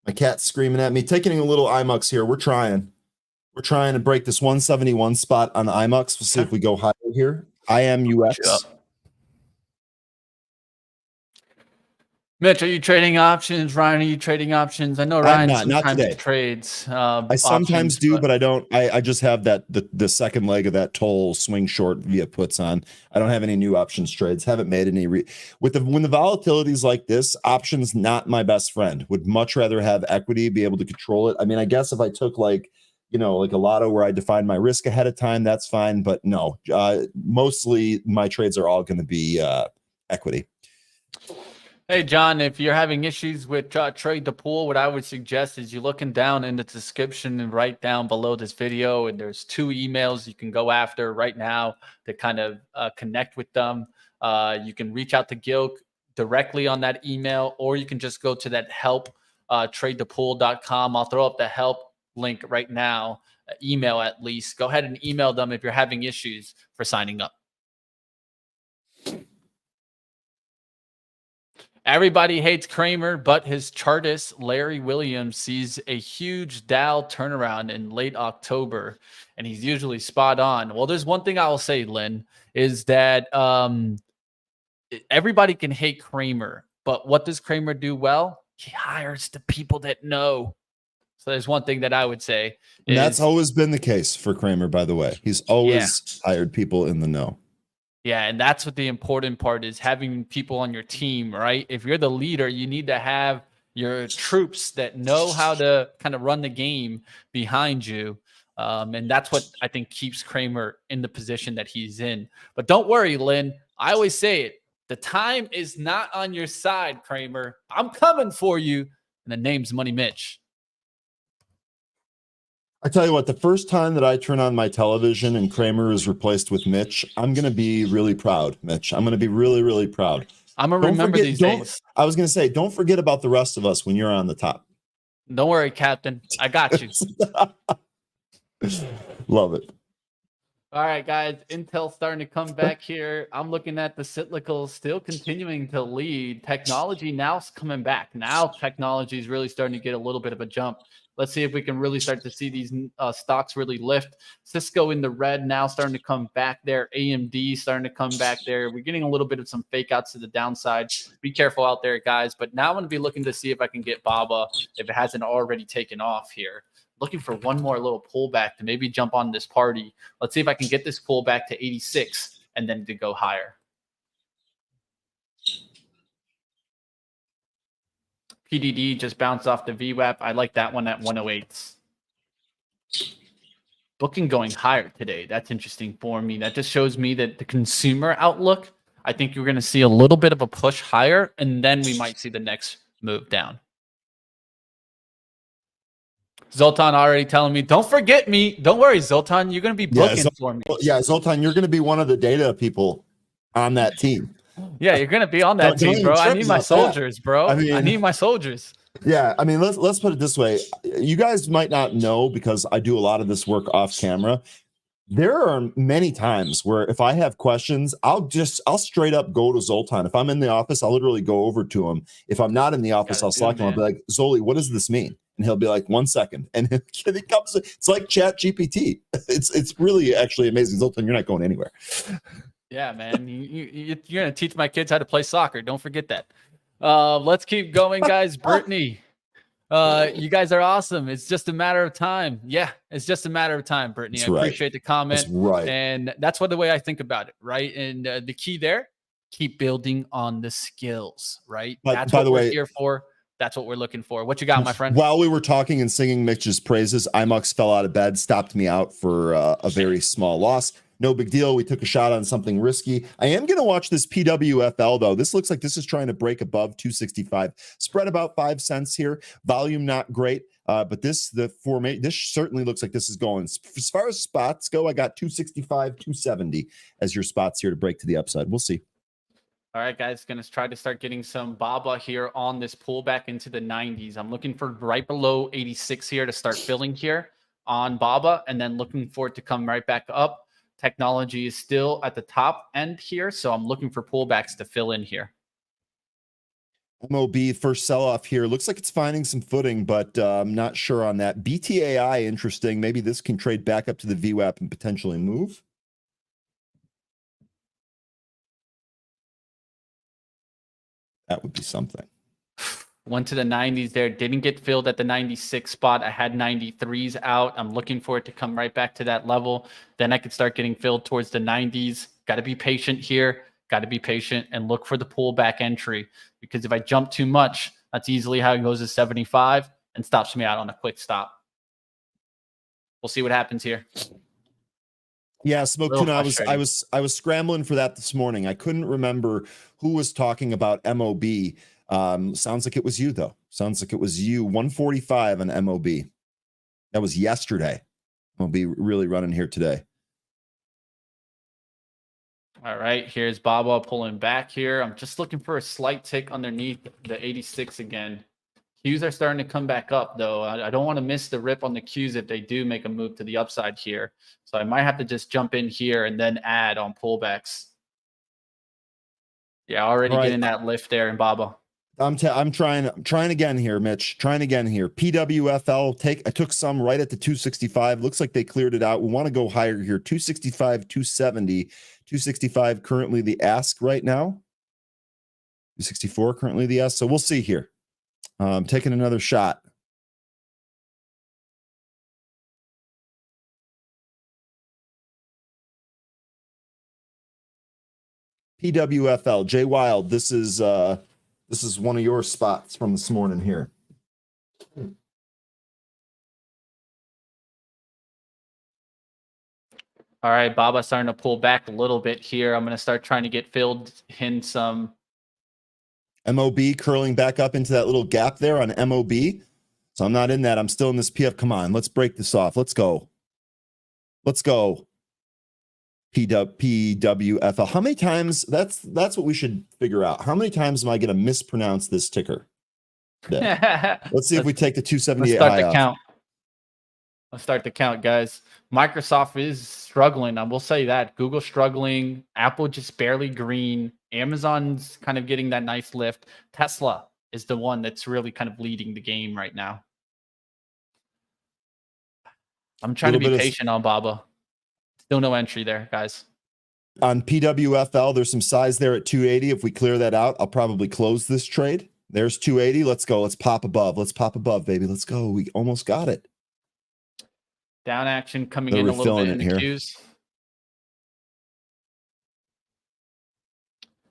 My cat's screaming at me. Taking a little IMUX here. We're trying to break this 171 spot on the IMUX. We'll see if we go higher here. IMUX. Mitch, are you trading options? Ryan, are you trading options? I know Ryan not today. Trades. I sometimes do, but I don't. I just have the second leg of that toll swing short via puts on. I don't have any new options trades. Haven't made any when the volatility is like this. Options not my best friend. Would much rather have equity, be able to control it. I mean, I guess if I took like a lotto where I define my risk ahead of time, that's fine. But no, mostly my trades are all going to be equity. Hey, John, if you're having issues with Trade the Pool, what I would suggest is you looking down in the description and right down below this video, and there's 2 emails you can go after right now to kind of connect with them. You can reach out to Gil directly on that email, or you can just go to that help, tradethepool.com. I'll throw up the help link right now, email at least. Go ahead and email them if you're having issues for signing up. Everybody hates Kramer, but his chartist, Larry Williams, sees a huge Dow turnaround in late October, and he's usually spot on. Well, there's one thing I will say, Lynn, is that everybody can hate Kramer, but what does Kramer do well? He hires the people that know. So there's one thing that I would say. And that's always been the case for Kramer, by the way. He's always hired people in the know. Yeah, and that's what the important part is, having people on your team, right? If you're the leader, you need to have your troops that know how to kind of run the game behind you. And that's what I think keeps Kramer in the position that he's in. But don't worry, Lynn. I always say it. The time is not on your side, Kramer. I'm coming for you. And the name's Money Mitch. I tell you what, the first time that I turn on my television and Kramer is replaced with Mitch, I'm going to be really proud, Mitch. I'm going to be really, really proud. I'm going to remember these days. I was going to say, don't forget about the rest of us when you're on the top. Don't worry, Captain. I got you. Love it. All right, guys. Intel starting to come back here. I'm looking at the cyclicals still continuing to lead. Technology now coming back. Now technology is really starting to get a little bit of a jump. Let's see if we can really start to see these stocks really lift. Cisco in the red now starting to come back there. AMD starting to come back there. We're getting a little bit of some fake outs to the downside. Be careful out there, guys. But now I'm going to be looking to see if I can get BABA if it hasn't already taken off here. Looking for one more little pullback to maybe jump on this party. Let's see if I can get this pullback to 86 and then to go higher. PDD just bounced off the VWAP. I like that one at 108s. Booking going higher today. That's interesting for me. That just shows me that the consumer outlook I think you're going to see a little bit of a push higher, and then we might see the next move down. Zoltan already telling me, don't forget me. Don't worry, Zoltan. You're going to be booking for me. Yeah, Zoltan, you're going to be one of the data people on that team. Yeah, you're going to be on that team, bro. I need my soldiers, bro. I need my soldiers. Yeah, I mean, let's put it this way. You guys might not know, because I do a lot of this work off camera. There are many times where if I have questions, I'll straight up go to Zoltan. If I'm in the office, I'll literally go over to him. If I'm not in the office, I'll select him. I'll be like, Zoli, what does this mean? And he'll be like, 1 second. And he comes, it's like Chat GPT. It's really actually amazing. Zoltan, you're not going anywhere. Yeah, man. You're going to teach my kids how to play soccer. Don't forget that. Let's keep going, guys. Brittany. You guys are awesome. It's just a matter of time. Yeah, it's just a matter of time, Brittany. I appreciate the comment. That's right. And that's the way I think about it, right? And the key there, keep building on the skills, right? That's what we're here for. That's what we're looking for. What you got, my friend? While we were talking and singing Mitch's praises, IMUX fell out of bed, stopped me out for a very small loss. No big deal. We took a shot on something risky. I am going to watch this PWFL, though. This looks like this is trying to break above 265. Spread about 5 cents here. Volume not great, but this certainly looks like this is going. As far as spots go, I got 265, 270 as your spots here to break to the upside. We'll see. All right, guys, going to try to start getting some BABA here on this pullback into the 90s. I'm looking for right below 86 here to start filling here on BABA, and then looking for it to come right back up. Technology is still at the top end here, so I'm looking for pullbacks to fill in here. MOB first sell-off here. Looks like it's finding some footing, but I'm not sure on that. BTAI, interesting. Maybe this can trade back up to the VWAP and potentially move. That would be something. Went to the 90s there. Didn't get filled at the 96 spot. I had 93s out. I'm looking for it to come right back to that level. Then I could start getting filled towards the 90s. Got to be patient here. Got to be patient and look for the pullback entry, because if I jump too much, that's easily how it goes to 75 and stops me out on a quick stop. We'll see what happens here. Yeah, Smoke Tuna, I was scrambling for that this morning. I couldn't remember who was talking about MOB. Sounds like it was you, though. Sounds like it was you. 145 on MOB. That was yesterday. MOB really running here today. All right, here's Baba pulling back here. I'm just looking for a slight tick underneath the 86 again. Qs are starting to come back up, though. I don't want to miss the rip on the Qs if they do make a move to the upside here. So I might have to just jump in here and then add on pullbacks. Yeah, already getting that lift there in Baba. I'm trying again here, Mitch. Trying again here. PWFL, I took some right at the 265. Looks like they cleared it out. We want to go higher here. 265, 270, 265 currently the ask right now. 264 currently the ask. So we'll see here. Taking another shot. PWFL, Jay Wild. This is one of your spots from this morning here. All right, Baba starting to pull back a little bit here. I'm going to start trying to get filled in some. MOB curling back up into that little gap there on MOB. So I'm not in that. I'm still in this PF. Come on, let's break this off. Let's go. Let's go. PWFL. How many times? That's what we should figure out. How many times am I going to mispronounce this ticker? Let's see if we take the 278 Let's start the count. Let's start the count, guys. Microsoft is struggling. I will say that. Google struggling. Apple just barely green. Amazon's kind of getting that nice lift. Tesla is the one that's really kind of leading the game right now. I'm trying to be patient on Baba. Still no entry there, guys. On PWFL, there's some size there at 280. If we clear that out, I'll probably close this trade. There's 280. Let's go. Let's pop above. Let's pop above, baby. Let's go. We almost got it. Down action coming in a little bit in the Qs.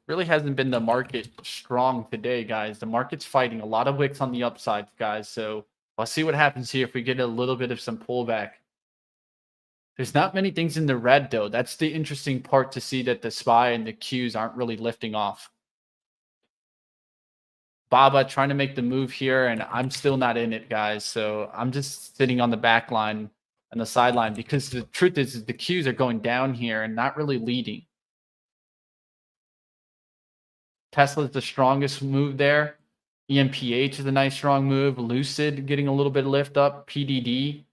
Really hasn't been the market strong today, guys. The market's fighting a lot of wicks on the upside, guys. So I'll see what happens here if we get a little bit of some pullback. There's not many things in the red though. That's the interesting part to see that the SPY and the Qs aren't really lifting off. Baba trying to make the move here, and I'm still not in it, guys. So I'm just sitting on the back line and the sideline because the truth is the Qs are going down here and not really leading. Tesla's the strongest move there. EMPH is a nice strong move. Lucid getting a little bit of lift up. PDD.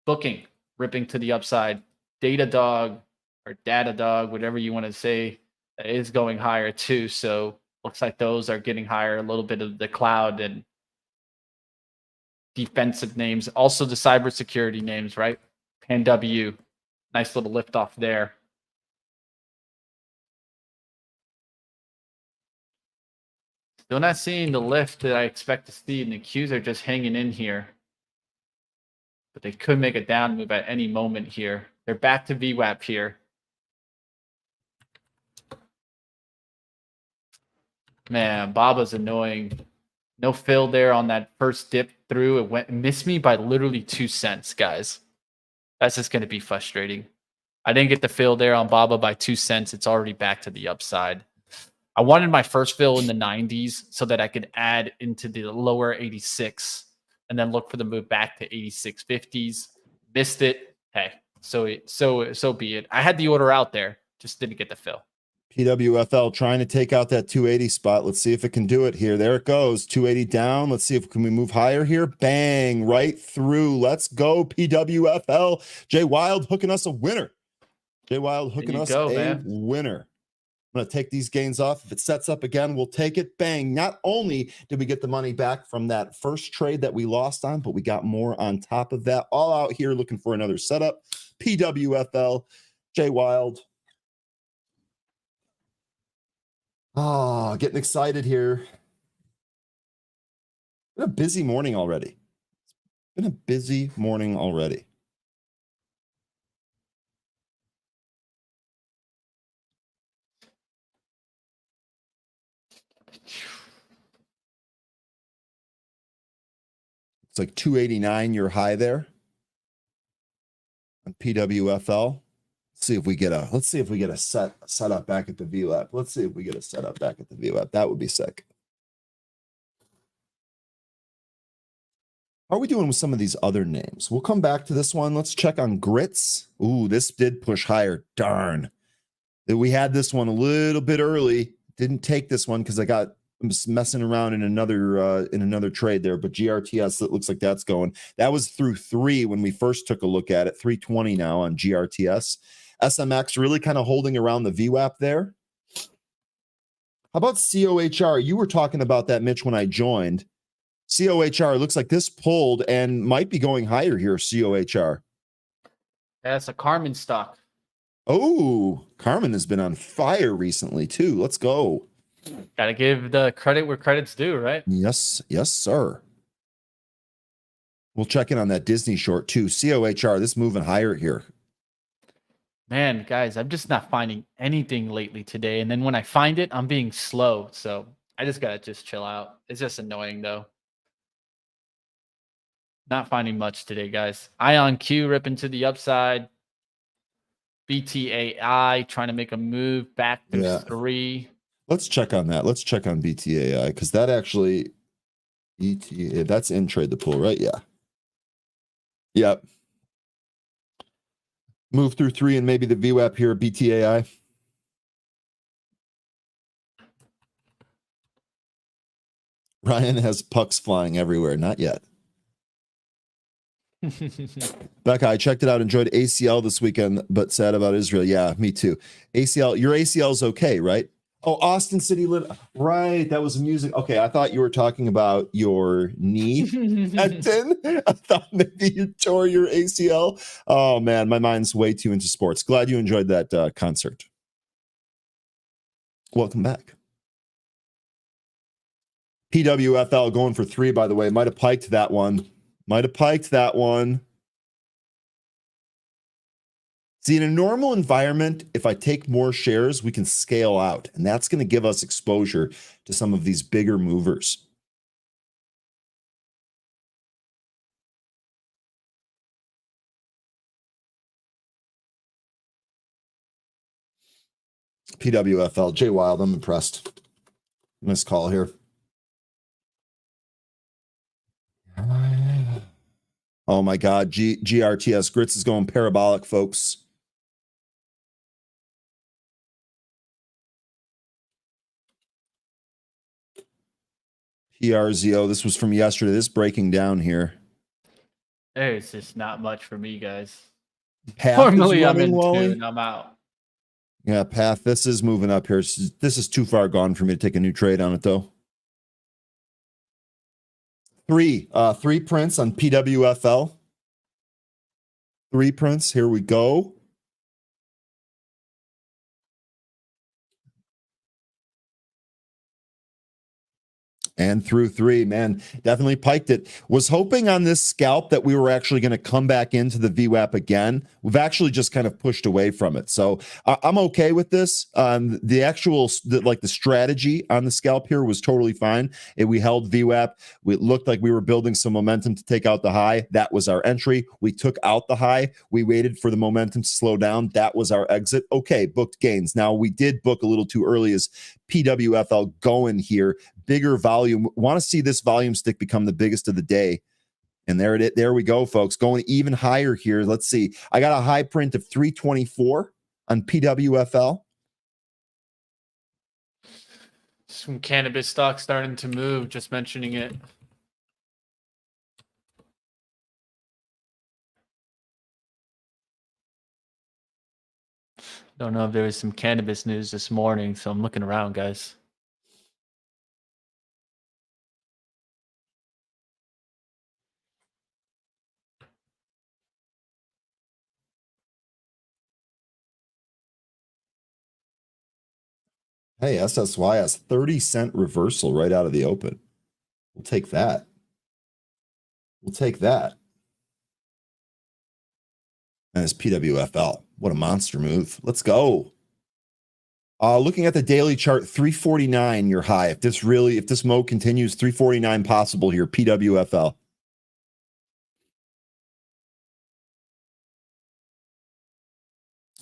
Booking ripping to the upside. Datadog or Datadog, whatever you want to say, is going higher too. So looks like those are getting higher. A little bit of the cloud and defensive names. Also the cybersecurity names, right? PanW. Nice little lift off there. Still not seeing the lift that I expect to see, and the Qs are just hanging in here. But they could make a down move at any moment here. They're back to VWAP here. Man, Baba's annoying. No fill there on that first dip through. It missed me by literally 2 cents, guys. That's just going to be frustrating. I didn't get the fill there on Baba by 2 cents. It's already back to the upside. I wanted my first fill in the 90s so that I could add into the lower 86 and then look for the move back to 86.50s. Missed it. Hey, so be it. I had the order out there, just didn't get the fill. PWFL trying to take out that 280 spot. Let's see if it can do it here. There it goes. 280 down. Let's see if we move higher here. Bang, right through. Let's go, PWFL. Jay Wild hooking us a winner. Jay Wild hooking us a winner. I'm going to take these gains off. If it sets up again, we'll take it. Bang. Not only did we get the money back from that first trade that we lost on, but we got more on top of that. All out here looking for another setup. PWFL, Jay Wild. Oh, getting excited here. Been a busy morning already. Been a busy morning already. It's like 289 your high there on PWFL. Let's see if we get a setup back at the VWAP. Let's see if we get a setup back at the VWAP. That would be sick. How are we doing with some of these other names? We'll come back to this one. Let's check on grits. Ooh, this did push higher. Darn. We had this one a little bit early. Didn't take this one because I was messing around in another trade there, but GRTS, it looks like that's going. That was through 3 when we first took a look at it. 320 now on GRTS. SMX really kind of holding around the VWAP there. How about COHR? You were talking about that, Mitch, when I joined. COHR looks like this pulled and might be going higher here. COHR. That's a Carmen stock. Oh, Carmen has been on fire recently too. Let's go. Gotta give the credit where credit's due, right? Yes, sir. We'll check in on that Disney short too. COHR, this moving higher here. Man, guys, I'm just not finding anything lately today. And then when I find it, I'm being slow. So I just gotta chill out. It's just annoying though. Not finding much today, guys. Ion Q ripping to the upside. BTAI trying to make a move back through 3. Let's check on that. Let's check on BTAI because that actually, that's in trade the pool, right? Yeah. Yep. Move through 3 and maybe the VWAP here, BTAI. Ryan has pucks flying everywhere. Not yet. Becca, I checked it out. Enjoyed ACL this weekend, but sad about Israel. Yeah, me too. ACL, your ACL's okay, right? Oh, Austin City lit. Right, that was music. Okay, I thought you were talking about your knee. I thought maybe you tore your ACL. Oh man, my mind's way too into sports. Glad you enjoyed that concert. Welcome back. PWFL going for 3, by the way. Might have piked that one. See, in a normal environment, if I take more shares, we can scale out, and that's going to give us exposure to some of these bigger movers. PWFL, Jay Wild, I'm impressed. Nice call here. Oh my God, GRTS Grits is going parabolic, folks. PRZO, this was from yesterday. This breaking down here. There's just not much for me, guys. Path Normally, I'm running, in Wally? two and I'm out. Yeah, Path, this is moving up here. This is too far gone for me to take a new trade on it, though. Three prints on PWFL. 3 prints. Here we go. And through 3, man, definitely piked it. Was hoping on this scalp that we were actually going to come back into the VWAP again. We've actually just kind of pushed away from it. So I'm okay with this. The actual, the strategy on the scalp here was totally fine. We held VWAP. It looked like we were building some momentum to take out the high. That was our entry. We took out the high. We waited for the momentum to slow down. That was our exit. Okay, booked gains. Now, we did book a little too early as PWFL going here. Bigger volume. Want to see this volume stick become the biggest of the day. And there we go, folks. Going even higher here. Let's see. I got a high print of 324 on PWFL. Some cannabis stocks starting to move, just mentioning it. Don't know if there was some cannabis news this morning, so I'm looking around, guys. Hey, SSY has 30-cent reversal right out of the open. We'll take that. We'll take that. And it's PWFL. What a monster move. Let's go. Looking at the daily chart, 349, your high. If this mode continues, 349 possible here, PWFL.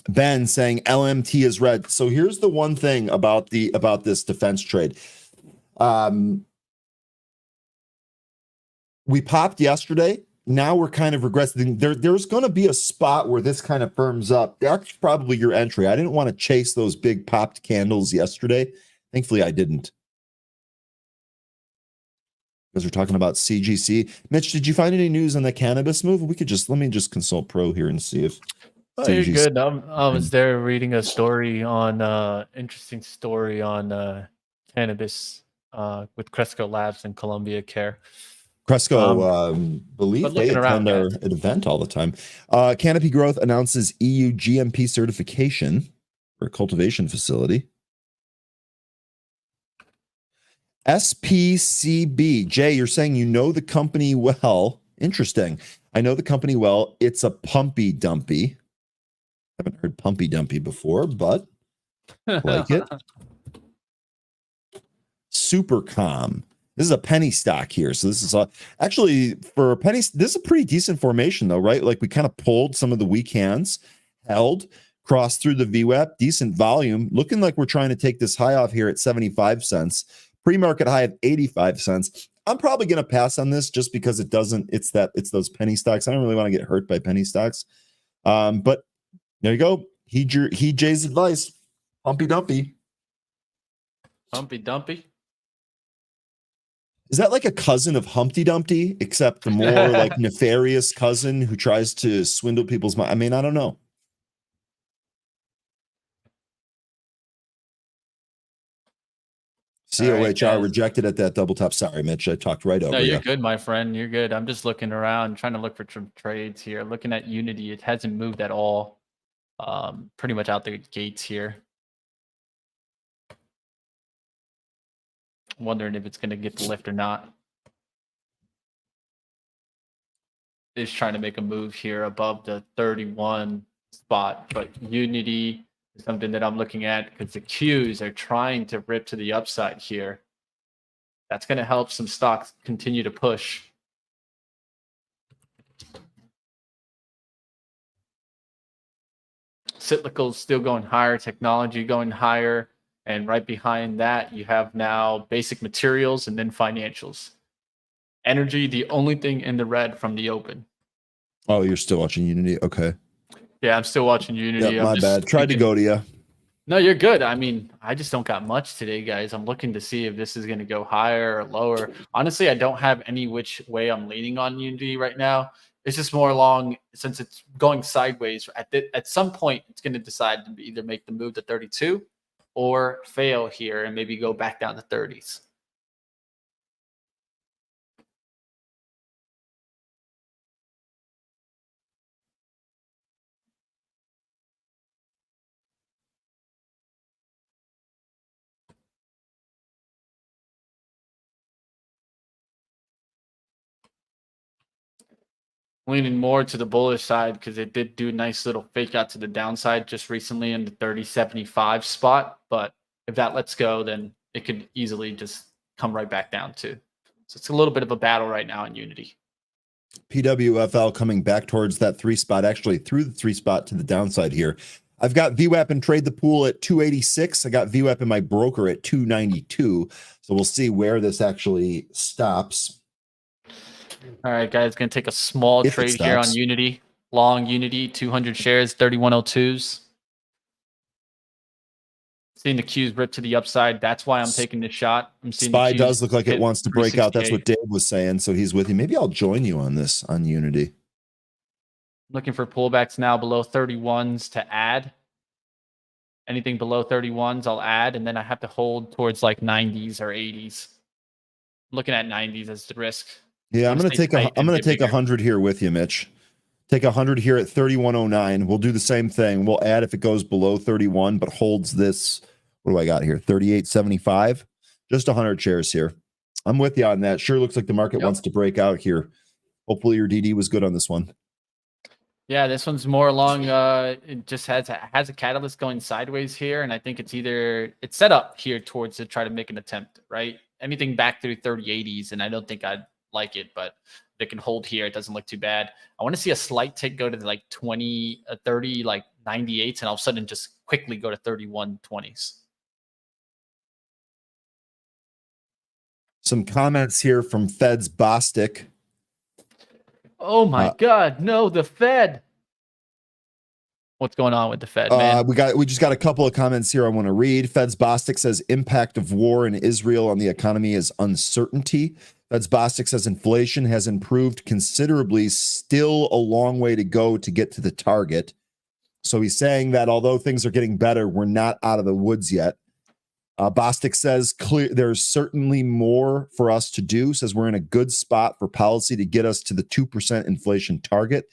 Ben saying LMT is red. So here's the one thing about this defense trade. We popped yesterday. Now we're kind of regressing. There's going to be a spot where this kind of firms up. That's probably your entry. I didn't want to chase those big popped candles yesterday. Thankfully, I didn't. Because we're talking about CGC. Mitch, did you find any news on the cannabis move? Let me just consult Pro here and see if. Oh, you're good. I was there reading a story on interesting story on cannabis with Cresco Labs and Columbia Care. Cresco, believe they attend our event all the time. Canopy Growth announces EU GMP certification for a cultivation facility. SPCB. Jay, you're saying you know the company well. Interesting. I know the company well. It's a pumpy dumpy. Haven't heard pumpy dumpy before, but like it. Supercom. This is a penny stock here. So this is actually for a penny. This is a pretty decent formation though, right? Like we kind of pulled some of the weak hands, held, crossed through the VWAP, decent volume. Looking like we're trying to take this high off here at 75 cents. Pre-market high of 85 cents. I'm probably going to pass on this just because it's those penny stocks. I don't really want to get hurt by penny stocks. But there you go. Heed Jay's advice. Humpy Dumpy. Humpy Dumpy? Is that like a cousin of Humpty Dumpty, except the more like nefarious cousin who tries to swindle people's mind? I mean, I don't know. COHR rejected at that double top. Sorry, Mitch. I talked right over you. No, you're good, my friend. You're good. I'm just looking around, trying to look for some trades here. Looking at Unity, it hasn't moved at all. Pretty much out the gates here. Wondering if it's going to get the lift or not. Is trying to make a move here above the 31 spot, but Unity is something that I'm looking at because the Qs are trying to rip to the upside here. That's going to help some stocks continue to push. Cyclicals still going higher, technology going higher, and right behind that, you have now basic materials and then financials. Energy, the only thing in the red from the open. Oh, you're still watching Unity? Okay. Yeah, I'm still watching Unity. Yep, I'm my just bad. Tried to go to you. No, you're good. I mean, I just don't got much today, guys. I'm looking to see if this is going to go higher or lower. Honestly, I don't have any which way I'm leaning on Unity right now. It's just more along since it's going sideways. At some point, it's going to decide to either make the move to 32 or fail here and maybe go back down to 30s. Leaning more to the bullish side because it did do a nice little fake out to the downside just recently in the 30.75 spot. But if that lets go, then it could easily just come right back down too. So it's a little bit of a battle right now in Unity. PWFL coming back towards that 3 spot, actually through the 3 spot to the downside here. I've got VWAP and Trade the Pool at 286. I got VWAP in my broker at 292. So we'll see where this actually stops. All right, guys, going to take a small trade here on Unity. Long Unity, 200 shares, 3102s. Seeing the Qs rip to the upside. That's why I'm taking this shot. I'm seeing SPY does look like it wants to break out. That's what Dave was saying. So he's with you. Maybe I'll join you on this on Unity. Looking for pullbacks now below 31s to add. Anything below 31s, I'll add. And then I have to hold towards like 90s or 80s. Looking at 90s as the risk. Yeah, I'm going to take 100 here with you, Mitch. Take 100 here at 3109. We'll do the same thing. We'll add if it goes below 31, but holds this. What do I got here? 38.75. Just 100 shares here. I'm with you on that. Sure looks like the market wants to break out here. Hopefully your DD was good on this one. Yeah, this one's more along. It just has a catalyst going sideways here, and I think it's set up here towards to try to make an attempt. Right, anything back through 30.80s, and I don't think I'd like it, but they can hold here. It doesn't look too bad. I want to see a slight tick go to like 20, 30, like 98s, and all of a sudden just quickly go to 31.20s. Some comments here from Fed's Bostic. Oh my God, no, the Fed. What's going on with the Fed, man? We just got a couple of comments here I want to read. Fed's Bostic says impact of war in Israel on the economy is uncertainty. Fed's Bostic says inflation has improved considerably, still a long way to go to get to the target. So he's saying that although things are getting better, we're not out of the woods yet. Bostic says there's certainly more for us to do, says we're in a good spot for policy to get us to the 2% inflation target.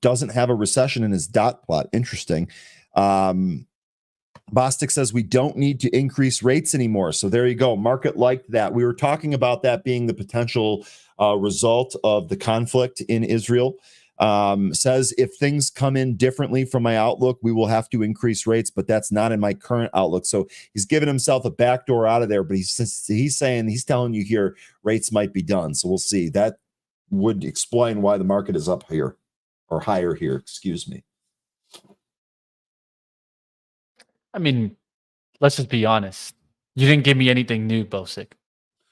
Doesn't have a recession in his dot plot. Interesting. Bostic says we don't need to increase rates anymore. So there you go. Market liked that. We were talking about that being the potential result of the conflict in Israel. Says if things come in differently from my outlook, we will have to increase rates, but that's not in my current outlook. So he's giving himself a backdoor out of there, but he's telling you here rates might be done. So we'll see. That would explain why the market is up here or higher here. Excuse me. I mean, let's just be honest. You didn't give me anything new, Bosick.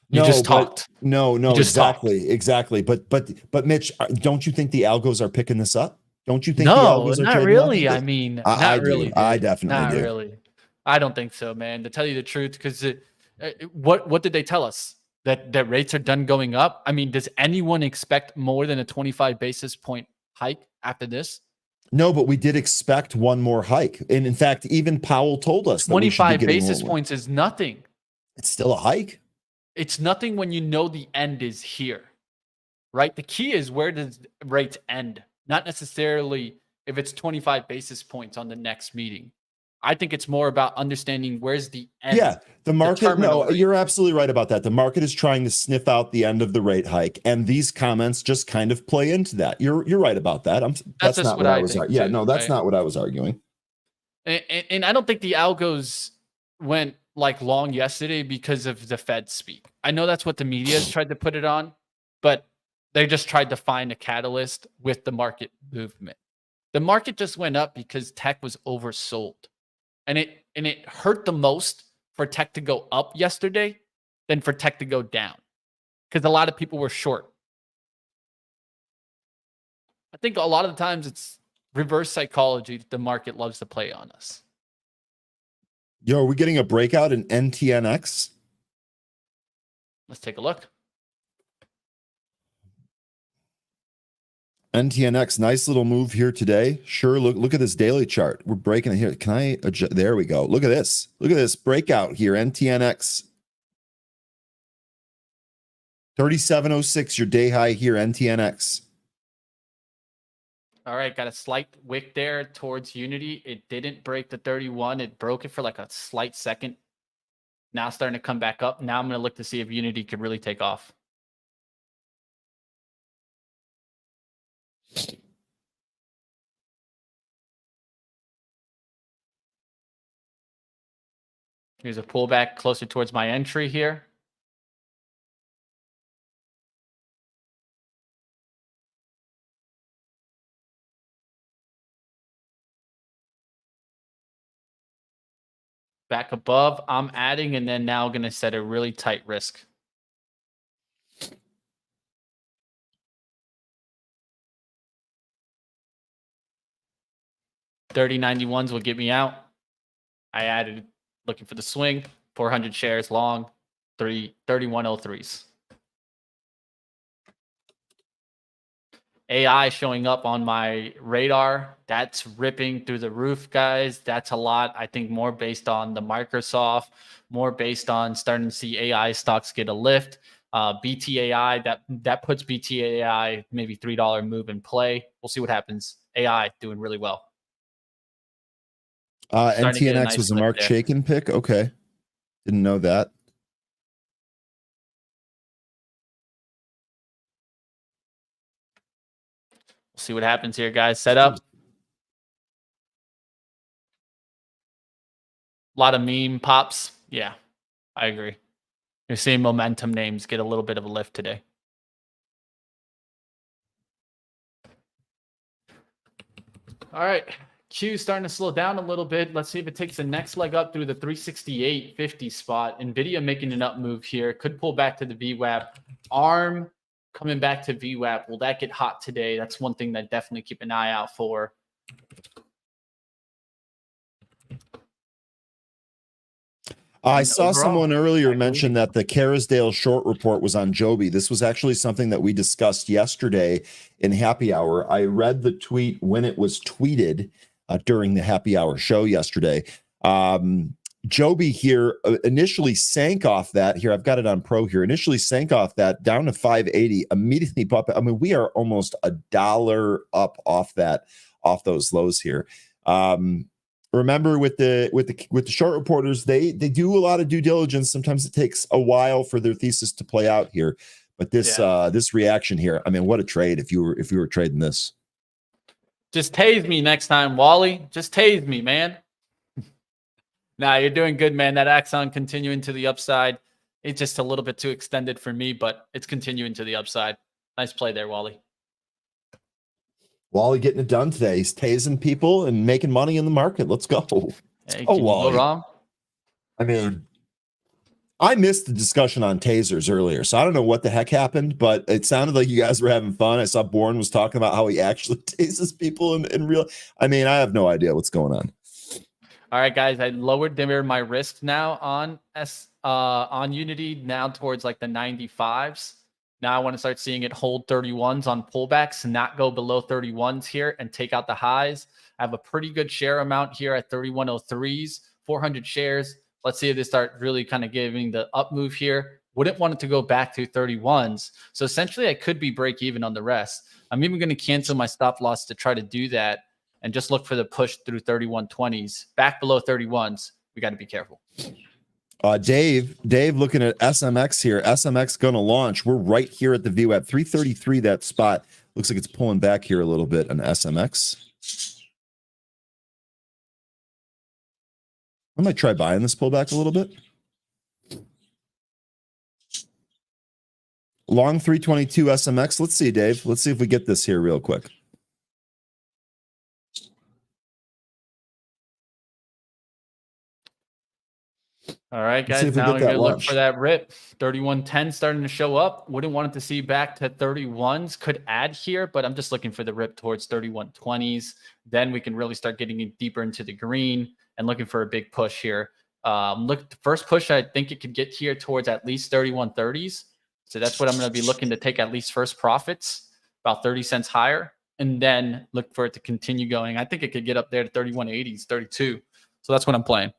You just talked. No, exactly. But Mitch, don't you think the algos are picking this up? Don't you think the algos are not really? I mean, not really. Do. I definitely do. Not really. I don't think so, man. To tell you the truth, because what did they tell us? That rates are done going up? I mean, does anyone expect more than a 25 basis point hike after this? No, but we did expect one more hike. And in fact, even Powell told us 25 basis points is nothing. It's still a hike. It's nothing when you know the end is here, right? The key is where does rates end? Not necessarily if it's 25 basis points on the next meeting. I think it's more about understanding where's the end. Yeah, the market. No, you're absolutely right about that. The market is trying to sniff out the end of the rate hike, and these comments just kind of play into that. You're right about that. That's not what I was. Yeah, no, that's not what I was arguing. And I don't think the algos went like long yesterday because of the Fed speak. I know that's what the media has tried to put it on, but they just tried to find a catalyst with the market movement. The market just went up because tech was oversold. And it hurt the most for tech to go up yesterday than for tech to go down. Because a lot of people were short. I think a lot of the times it's reverse psychology that the market loves to play on us. Yo, are we getting a breakout in NTNX? Let's take a look. NTNX, nice little move here today. Sure, look at this daily chart. We're breaking it here. Can I adjust? There we go. Look at this. Look at this breakout here. NTNX 3706, your day high here. NTNX. All right, got a slight wick there towards Unity. It didn't break the 31. It broke it for like a slight second. Now starting to come back up. Now I'm going to look to see if Unity could really take off. Here's a pullback closer towards my entry here. Back above, I'm adding, and then now going to set a really tight risk. $30.91s will get me out. I added, looking for the swing, 400 shares long, 3103s. AI showing up on my radar. That's ripping through the roof, guys. That's a lot. I think more based on the Microsoft, more based on starting to see AI stocks get a lift. BTAI, that puts BTAI maybe $3 move in play. We'll see what happens. AI doing really well. NTNX was a Mark Chaikin pick. Okay. Didn't know that. We'll see what happens here, guys. Set up. A lot of meme pops. Yeah, I agree. You're seeing momentum names get a little bit of a lift today. All right. Q starting to slow down a little bit. Let's see if it takes the next leg up through the 368.50 spot. NVIDIA making an up move here. Could pull back to the VWAP. ARM coming back to VWAP. Will that get hot today? That's one thing that definitely keep an eye out for. I saw someone earlier mention that the Kerrisdale short report was on Joby. This was actually something that we discussed yesterday in Happy Hour. I read the tweet when it was tweeted during the Happy Hour show yesterday. Joby here initially sank off that. Here, I've got it on Pro here. Initially sank off that down to 580. Immediately popped. I mean, we are almost $1 up off those lows here. Remember with the short reporters, they do a lot of due diligence. Sometimes it takes a while for their thesis to play out here. But this this reaction here, I mean, what a trade if you were trading this. Just tase me next time, Wally. Just tase me, man. Nah, you're doing good, man. That Axon continuing to the upside. It's just a little bit too extended for me, but it's continuing to the upside. Nice play there, Wally. Wally getting it done today. He's tasing people and making money in the market. Let's go. Hey, oh, Wally. Go wrong? I mean, I missed the discussion on tasers earlier, so I don't know what the heck happened, but it sounded like you guys were having fun. I saw Bourne was talking about how he actually tases people in real. I mean, I have no idea what's going on. All right, guys, I lowered my risk now on Unity now towards like the 95s. Now I want to start seeing it hold 31s on pullbacks and not go below 31s here and take out the highs. I have a pretty good share amount here at 3103s, 400 shares. Let's see if they start really kind of giving the up move here. Wouldn't want it to go back to 31s. So essentially I could be break even on the rest. I'm even going to cancel my stop loss to try to do that and just look for the push through 3120s. Back below 31s, we got to be careful. Dave looking at SMX here. SMX going to launch. We're right here at the VWAP 333. That spot looks like it's pulling back here a little bit on SMX. I might try buying this pullback a little bit. Long 322 SMX. Let's see, Dave. Let's see if we get this here real quick. All right, Let's see guys. if we Now get we're that going to look launch. for that rip. 31.10 starting to show up. Wouldn't want it to see back to 31s. Could add here, but I'm just looking for the rip towards 31.20s. Then we can really start getting deeper into the green and looking for a big push here. Look, the first push, I think it could get here towards at least 31.30s. So that's what I'm going to be looking to take at least first profits, about 30 cents higher, and then look for it to continue going. I think it could get up there to 31.80s, 32. So that's what I'm playing.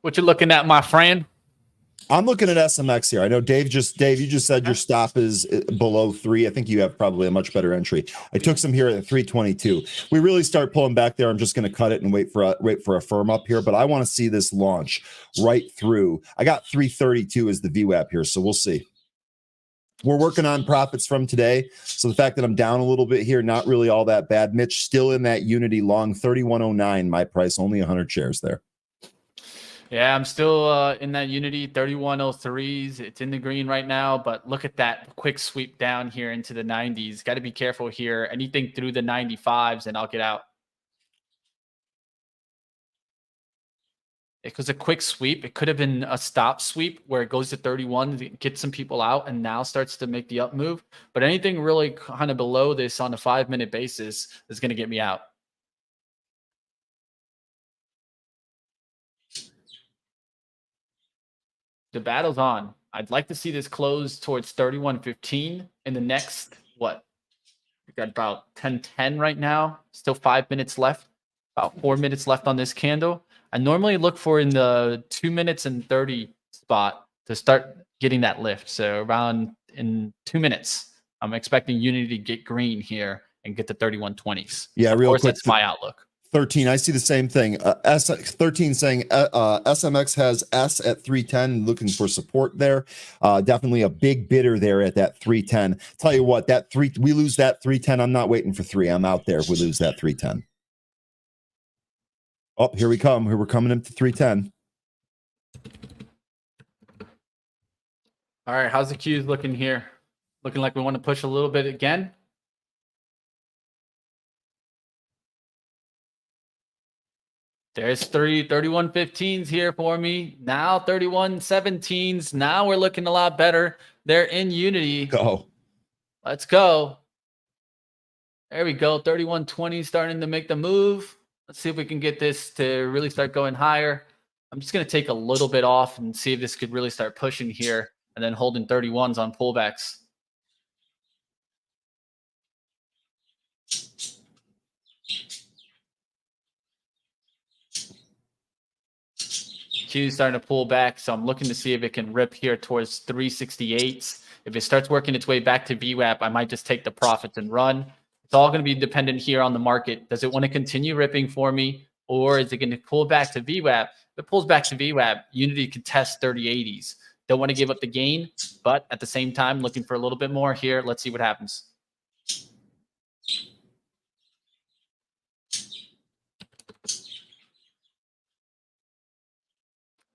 What you looking at, my friend? I'm looking at SMX here. I know Dave, you just said your stop is below 3. I think you have probably a much better entry. I took some here at 322. We really start pulling back there. I'm just going to cut it and wait for a firm up here, but I want to see this launch right through. I got 332 as the VWAP here, so we'll see. We're working on profits from today. So the fact that I'm down a little bit here, not really all that bad. Mitch, still in that Unity long, 3109, my price, only 100 shares there. Yeah, I'm still in that Unity 3103s. It's in the green right now, but look at that quick sweep down here into the 90s. Got to be careful here. Anything through the 95s and I'll get out. It was a quick sweep. It could have been a stop sweep where it goes to 31 to get some people out and now starts to make the up move. But anything really kind of below this on a 5-minute basis is going to get me out. The battle's on. I'd like to see this close towards 31.15 in the next, what? We've got about 10:10 right now. Still 5 minutes left. About 4 minutes left on this candle. I normally look for in the 2 minutes and 30 spot to start getting that lift. So around in 2 minutes, I'm expecting Unity to get green here and get to 31.20s. Yeah, of real course, quick. that's my outlook. 13, I see the same thing. 13 saying SMX has S at 310, looking for support there. Definitely a big bidder there at that 310. Tell you what, we lose that 310. I'm not waiting for 3. I'm out there if we lose that 310. Oh, here we come. Here we're coming into 310. All right, how's the Qs looking here? Looking like we want to push a little bit again. There's 31.15s here for me. Now 31.17s. Now we're looking a lot better. They're in Unity. Go. Let's go. There we go. 31.20 starting to make the move. Let's see if we can get this to really start going higher. I'm just going to take a little bit off and see if this could really start pushing here and then holding 31s on pullbacks. Q's starting to pull back, so I'm looking to see if it can rip here towards 368s. If it starts working its way back to VWAP, I might just take the profits and run. It's all going to be dependent here on the market. Does it want to continue ripping for me, or is it going to pull back to VWAP? If it pulls back to VWAP, Unity could test 3080s. Don't want to give up the gain, but at the same time, looking for a little bit more here. Let's see what happens.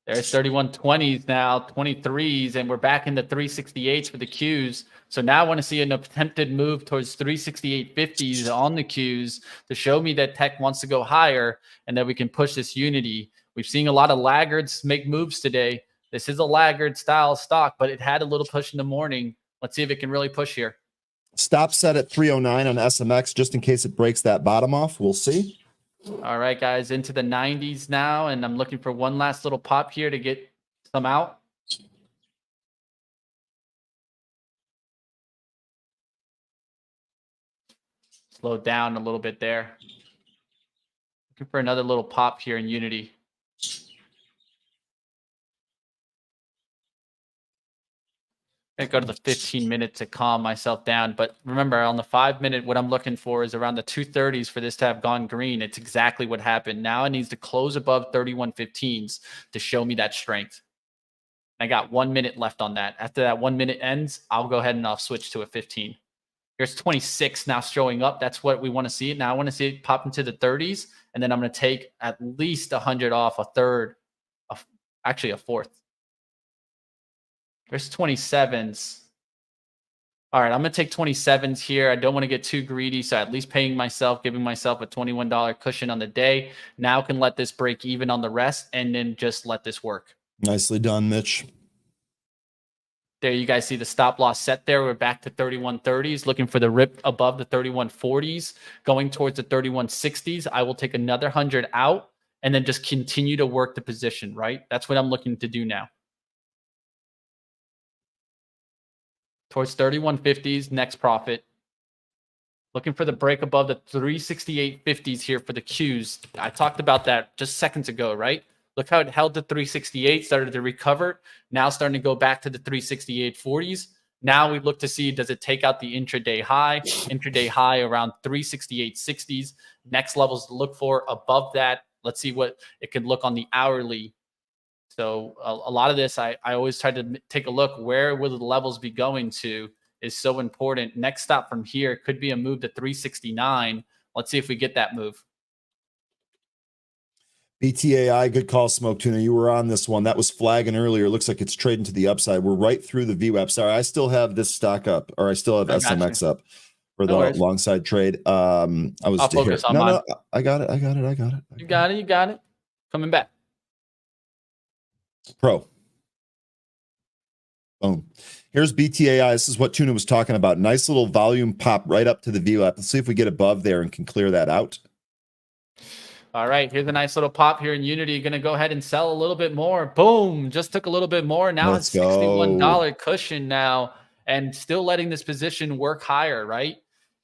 There's 31.20s now, 23s, and we're back in the 368s for the Qs. So now I want to see an attempted move towards 368.50s on the Qs to show me that tech wants to go higher and that we can push this Unity. We've seen a lot of laggards make moves today. This is a laggard style stock, but it had a little push in the morning. Let's see if it can really push here. Stop set at 309 on SMX just in case it breaks that bottom off. We'll see. All right, guys, into the 90s now, and I'm looking for one last little pop here to get some out. Slow down a little bit there. Looking for another little pop here in Unity. I go to the 15-minute to calm myself down. But remember, on the 5-minute, what I'm looking for is around the 230s for this to have gone green. It's exactly what happened. Now it needs to close above 31.15s to show me that strength. I got 1 minute left on that. After that 1 minute ends, I'll go ahead and I'll switch to a 15. Here's 26 now showing up. That's what we want to see. Now I want to see it pop into the 30s, and then I'm going to take at least 100 off, a third, actually a fourth. There's 27s. All right, I'm going to take 27s here. I don't want to get too greedy, so at least giving myself a $21 cushion on the day. Now can let this break even on the rest and then just let this work. Nicely done, Mitch. There you guys see the stop loss set there. We're back to 3130s, looking for the rip above the 3140s, going towards the 3160s. I will take another 100 out and then just continue to work the position, right? That's what I'm looking to do now. Towards 3150s, next profit. Looking for the break above the 368.50s here for the Qs. I talked about that just seconds ago, right? Look how it held the 368, started to recover. Now starting to go back to the 368.40s. Now we look to see, does it take out the intraday high? Intraday high around 368.60s. Next levels to look for above that. Let's see what it could look on the hourly. So a lot of this, I always try to take a look. Where will the levels be going to is so important. Next stop from here could be a move to 369. Let's see if we get that move. BTAI, good call, Smoke Tuna. You were on this one. That was flagging earlier. Looks like it's trading to the upside. We're right through the VWAP. Sorry, I still have this stock up, or I still have SMX up for the long side trade. I'll focus on mine. No, I got it. You got it. Coming back. Pro. Boom. Here's BTAI. This is what Tuna was talking about. Nice little volume pop right up to the VWAP. Let's see if we get above there and can clear that out. All right, here's a nice little pop here in Unity. Going to go ahead and sell a little bit more. Boom, just took a little bit more. Now it's $61 cushion now, and still letting this position work higher, right?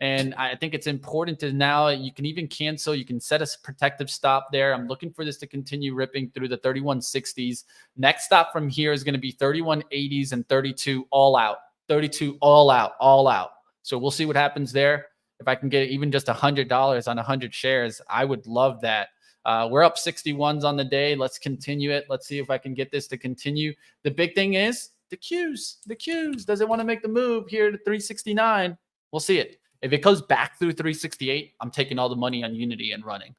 And I think it's important to now, you can even cancel. You can set a protective stop there. I'm looking for this to continue ripping through the 3160s. Next stop from here is going to be 3180s and 32 all out. 32 all out. So we'll see what happens there. If I can get even just $100 on 100 shares, I would love that. We're up 61s on the day. Let's continue it. Let's see if I can get this to continue. The big thing is the Qs. The Qs. Does it want to make the move here to 369? We'll see it. If it goes back through 368, I'm taking all the money on Unity and running.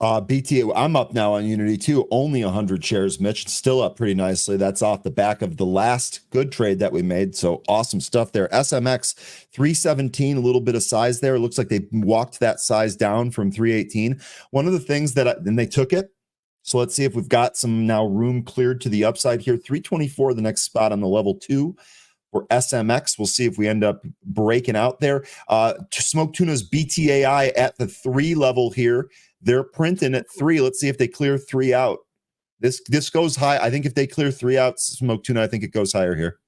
BTA, I'm up now on Unity too. Only 100 shares, Mitch. Still up pretty nicely. That's off the back of the last good trade that we made. So awesome stuff there. SMX 317, a little bit of size there. It looks like they walked that size down from 318. One of the things that, then they took it. So let's see if we've got some now room cleared to the upside here. 324, the next spot on the level 2. For SMX, we'll see if we end up breaking out there. Smoke Tuna's BTAI at the 3 level here. They're printing at 3. Let's see if they clear 3 out. This goes high. I think if they clear 3 out, Smoke Tuna, I think it goes higher here.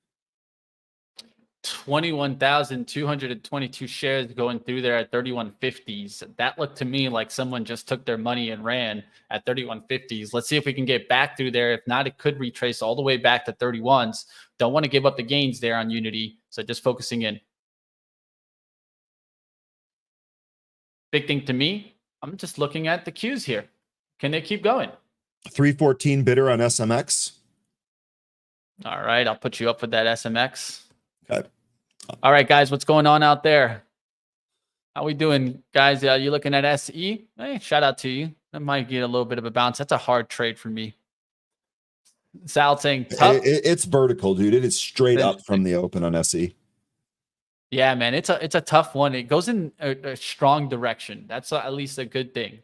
21,222 shares going through there at 3150s. That looked to me like someone just took their money and ran at 3150s. Let's see if we can get back through there. If not, it could retrace all the way back to 31s. Don't want to give up the gains there on Unity. So just focusing in. Big thing to me, I'm just looking at the Qs here. Can they keep going? 314 bidder on SMX. All right, I'll put you up with that SMX. Okay. All right, guys, what's going on out there? How we doing, guys? You looking at SE? Hey, shout out to you. That might get a little bit of a bounce. That's a hard trade for me. Sal saying tough. It's vertical, dude. It is straight up from the open on SE. Yeah, man, it's a tough one. It goes in a strong direction. That's at least a good thing.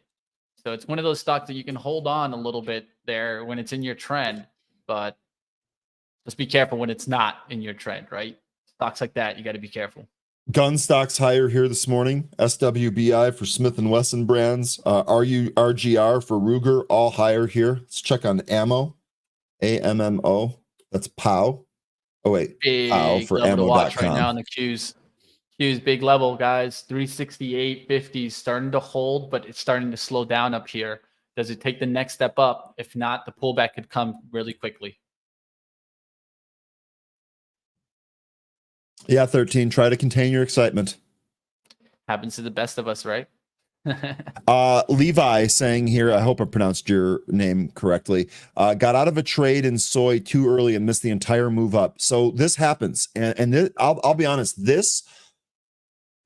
So it's one of those stocks that you can hold on a little bit there when it's in your trend, but just be careful when it's not in your trend, right? Stocks like that, you got to be careful. Gun stocks higher here this morning. SWBI for Smith & Wesson brands. RGR for Ruger, all higher here. Let's check on ammo. AMMO. That's POW. Oh, wait. POW for ammo.com. Right now on the Qs. Qs, big level, guys. 368.50 starting to hold, but it's starting to slow down up here. Does it take the next step up? If not, the pullback could come really quickly. Yeah, 13. Try to contain your excitement. Happens to the best of us, right? Levi saying here, I hope I pronounced your name correctly, got out of a trade in soy too early and missed the entire move up. So this happens. And I'll be honest, this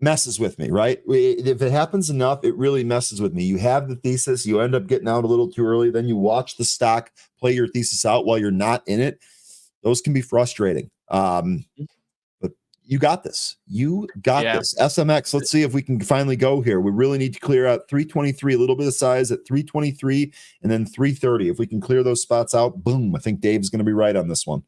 messes with me, right? If it happens enough, it really messes with me. You have the thesis, you end up getting out a little too early, then you watch the stock play your thesis out while you're not in it. Those can be frustrating. But You got this. You got Yeah. this. SMX, let's see if we can finally go here. We really need to clear out 323, a little bit of size at 323 and then 330. If we can clear those spots out, boom, I think Dave's going to be right on this one.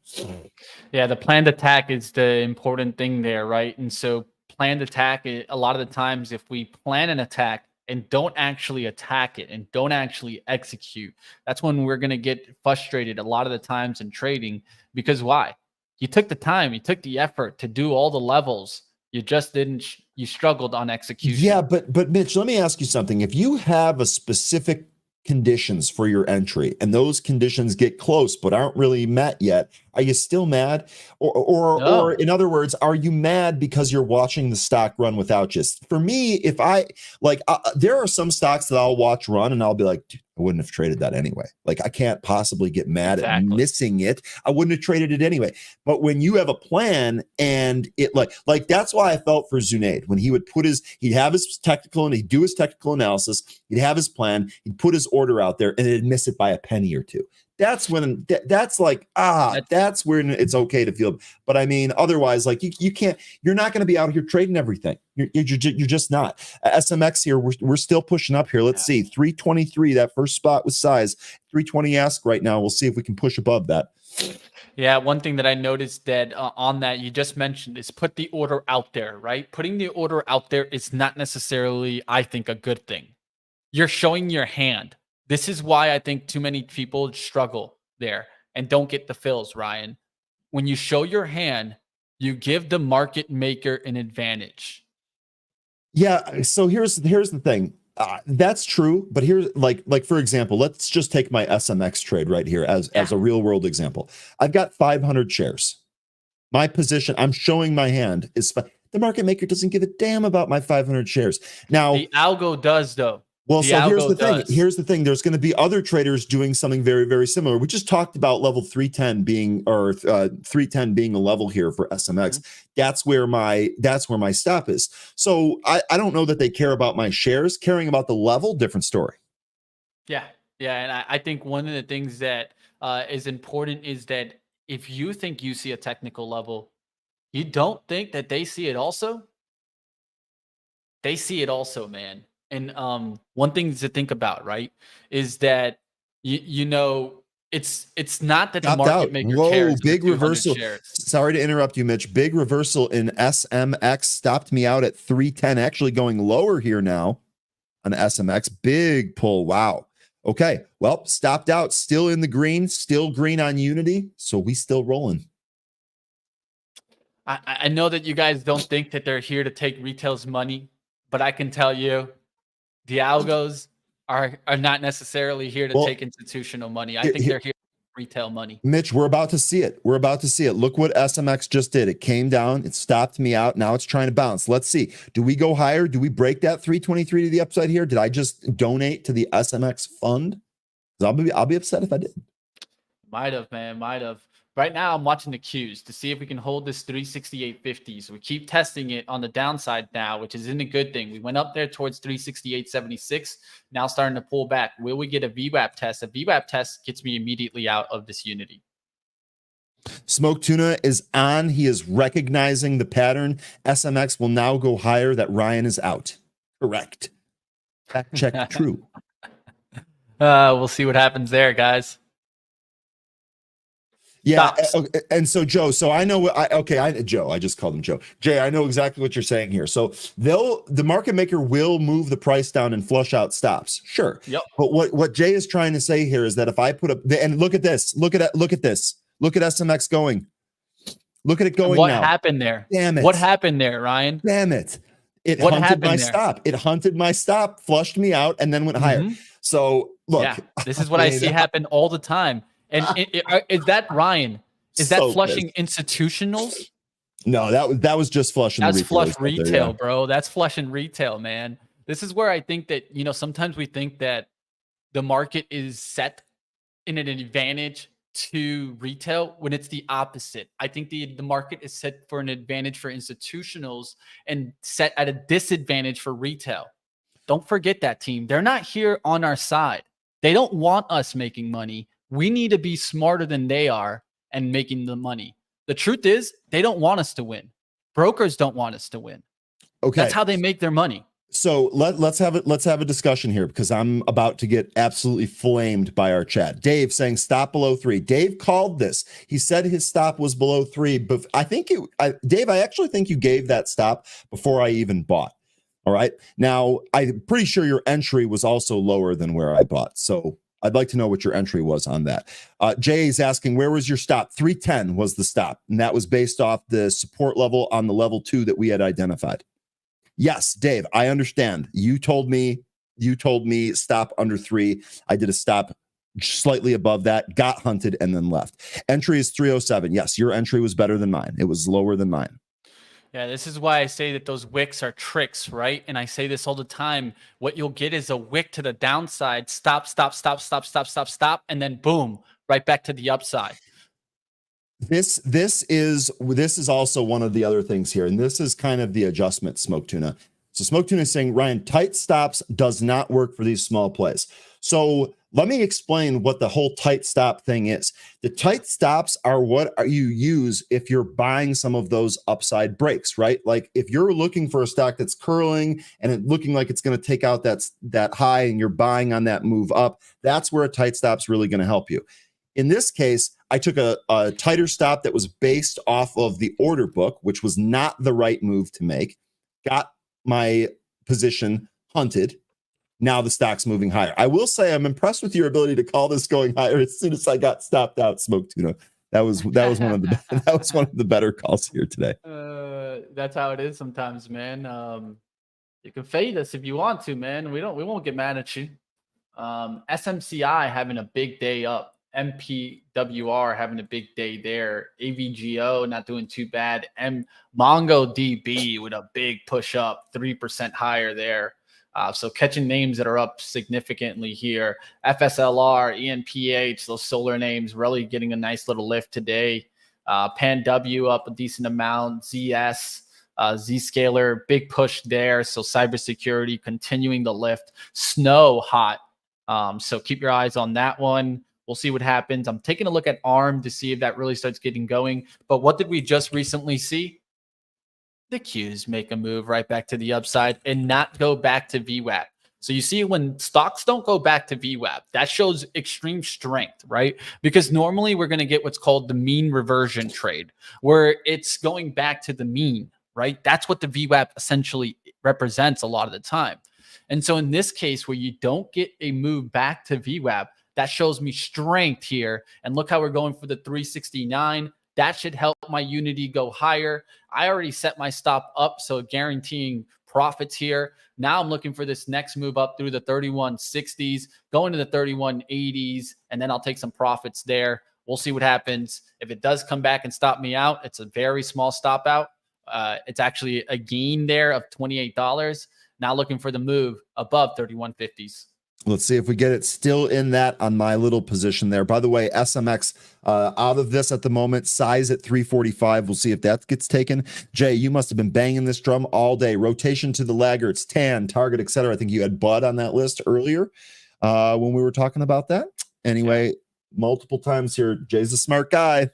Yeah, the planned attack is the important thing there, right? And so planned attack, a lot of the times if we plan an attack and don't actually attack it and don't actually execute, that's when we're going to get frustrated a lot of the times in trading. Because why? You took the time, you took the effort to do all the levels. You just didn't, you struggled on execution. Yeah, but Mitch, let me ask you something. If you have a specific conditions for your entry and those conditions get close but aren't really met yet, are you still mad? Or in other words, are you mad because you're watching the stock run without you? For me, if I like, there are some stocks that I'll watch run and I'll be like, dude, I wouldn't have traded that anyway. Like, I can't possibly get mad at missing it. I wouldn't have traded it anyway. But when you have a plan and it like that's why I felt for Zunaid when he would he'd have his technical and he'd do his technical analysis. He'd have his plan. He'd put his order out there and it'd miss it by a penny or two. That's when that's when it's okay to feel. But I mean, otherwise, like you can't, you're not going to be out here trading everything. You're just not. SMX here, we're still pushing up here. Let's see, 323. That first spot was size 320 ask right now. We'll see if we can push above that. Yeah, one thing that I noticed that on that you just mentioned is put the order out there, right? Putting the order out there is not necessarily, I think, a good thing. You're showing your hand. This is why I think too many people struggle there and don't get the fills, Ryan. When you show your hand, you give the market maker an advantage. Yeah. So here's the thing. That's true. But here's like for example, let's just take my SMX trade right here as a real world example. I've got 500 shares. My position, I'm showing my hand is the market maker doesn't give a damn about my 500 shares. Now the algo does though. Well, so here's the thing. Here's the thing. There's going to be other traders doing something very, very similar. We just talked about level 310 being, or 310 being a level here for SMX. Mm-hmm. That's where my stop is. So I don't know that they care about my shares. Caring about the level, different story. Yeah, yeah, and I think one of the things that is important is that if you think you see a technical level, you don't think that they see it also. They see it also, man. And one thing to think about, right, is that you know it's not that the market maker cares. Big reversal. Sorry to interrupt you, Mitch. Big reversal in SMX stopped me out at 310. Actually going lower here now on SMX. Big pull. Wow. Okay. Well, stopped out. Still in the green. Still green on Unity. So we still rolling. I know that you guys don't think that they're here to take retail's money, but I can tell you, the algos are not necessarily here to take institutional money. I think they're here for retail money. Mitch, we're about to see it. We're about to see it. Look what SMX just did. It came down. It stopped me out. Now it's trying to bounce. Let's see. Do we go higher? Do we break that 323 to the upside here? Did I just donate to the SMX fund? I'll be upset if I did. Might have, man. Might have. Right now, I'm watching the Qs to see if we can hold this 368.50. So we keep testing it on the downside now, which isn't a good thing. We went up there towards 368.76. Now starting to pull back. Will we get a VWAP test? A VWAP test gets me immediately out of this Unity. Smoke Tuna is on. He is recognizing the pattern. SMX will now go higher. That Ryan is out. Correct. Fact check true. We'll see what happens there, guys. Yeah, and so Joe, so I know Joe, I just called him Joe. Jay, I know exactly what you're saying here. So the market maker will move the price down and flush out stops. Sure. Yep. But what Jay is trying to say here is that if I put up and look at this, look at this. Look at SMX going. Look at it going. What now. happened there? Damn it. What happened there, Ryan? Damn it. What hunted my stop. It hunted my stop, flushed me out, and then went higher. So look, this is what I see happen all the time. And is that Ryan? Is that flushing institutionals? No, that was just flushing. That's flush retail, bro. That's flushing retail, man. This is where I think that sometimes we think that the market is set in an advantage to retail when it's the opposite. I think the market is set for an advantage for institutionals and set at a disadvantage for retail. Don't forget that, team. They're not here on our side. They don't want us making money. We need to be smarter than they are and making the money. The truth is, they don't want us to win. Brokers don't want us to win. Okay. That's how they make their money. So let's have a discussion here, because I'm about to get absolutely flamed by our chat. Dave saying stop below 3. Dave called this. He said his stop was below 3, but I think Dave, I actually think you gave that stop before I even bought. All right. Now, I'm pretty sure your entry was also lower than where I bought. So I'd like to know what your entry was on that. Jay is asking, where was your stop? 310 was the stop. And that was based off the support level on the level 2 that we had identified. Yes, Dave, I understand. You told me stop under 3. I did a stop slightly above that, got hunted, and then left. Entry is 307. Yes, your entry was better than mine. It was lower than mine. Yeah, this is why I say that those wicks are tricks, right? And I say this all the time. What you'll get is a wick to the downside, stop, and then boom, right back to the upside. This is also one of the other things here, and this is kind of the adjustment, Smoke Tuna. So Smoke Tuna is saying, Ryan, tight stops does not work for these small plays. So let me explain what the whole tight stop thing is. The tight stops are what you use if you're buying some of those upside breaks, right? Like if you're looking for a stock that's curling and it looking like it's going to take out that high and you're buying on that move up, that's where a tight stop's really going to help you. In this case, I took a tighter stop that was based off of the order book, which was not the right move to make. Got my position hunted. Now the stock's moving higher. I will say I'm impressed with your ability to call this going higher as soon as I got stopped out, Smoke Tuna. That was one of the better calls here today. That's how it is sometimes, man. You can fade us if you want to, man. We won't get mad at you. SMCI having a big day up. MPWR having a big day there. AVGO not doing too bad. MongoDB with a big push up, 3% higher there. So catching names that are up significantly here. FSLR, ENPH, those solar names really getting a nice little lift today. PanW up a decent amount. ZS, Zscaler, big push there. So cybersecurity continuing the lift. Snow hot. So keep your eyes on that one. We'll see what happens. I'm taking a look at ARM to see if that really starts getting going. But what did we just recently see? The Qs make a move right back to the upside and not go back to VWAP. So you see when stocks don't go back to VWAP, that shows extreme strength, right? Because normally we're going to get what's called the mean reversion trade, where it's going back to the mean, right? That's what the VWAP essentially represents a lot of the time. And so in this case, where you don't get a move back to VWAP, that shows me strength here. And look how we're going for the 369. That should help my Unity go higher. I already set my stop up, so guaranteeing profits here. Now I'm looking for this next move up through the 3160s, going to the 3180s, and then I'll take some profits there. We'll see what happens. If it does come back and stop me out, it's a very small stop out. It's actually a gain there of $28. Now looking for the move above 3150s. Let's see if we get it still in that on my little position there. By the way, SMX out of this at the moment, size at 345. We'll see if that gets taken. Jay, you must have been banging this drum all day. Rotation to the laggards, TAN, Target, etc. I think you had Bud on that list earlier when we were talking about that. Anyway, multiple times here. Jay's a smart guy.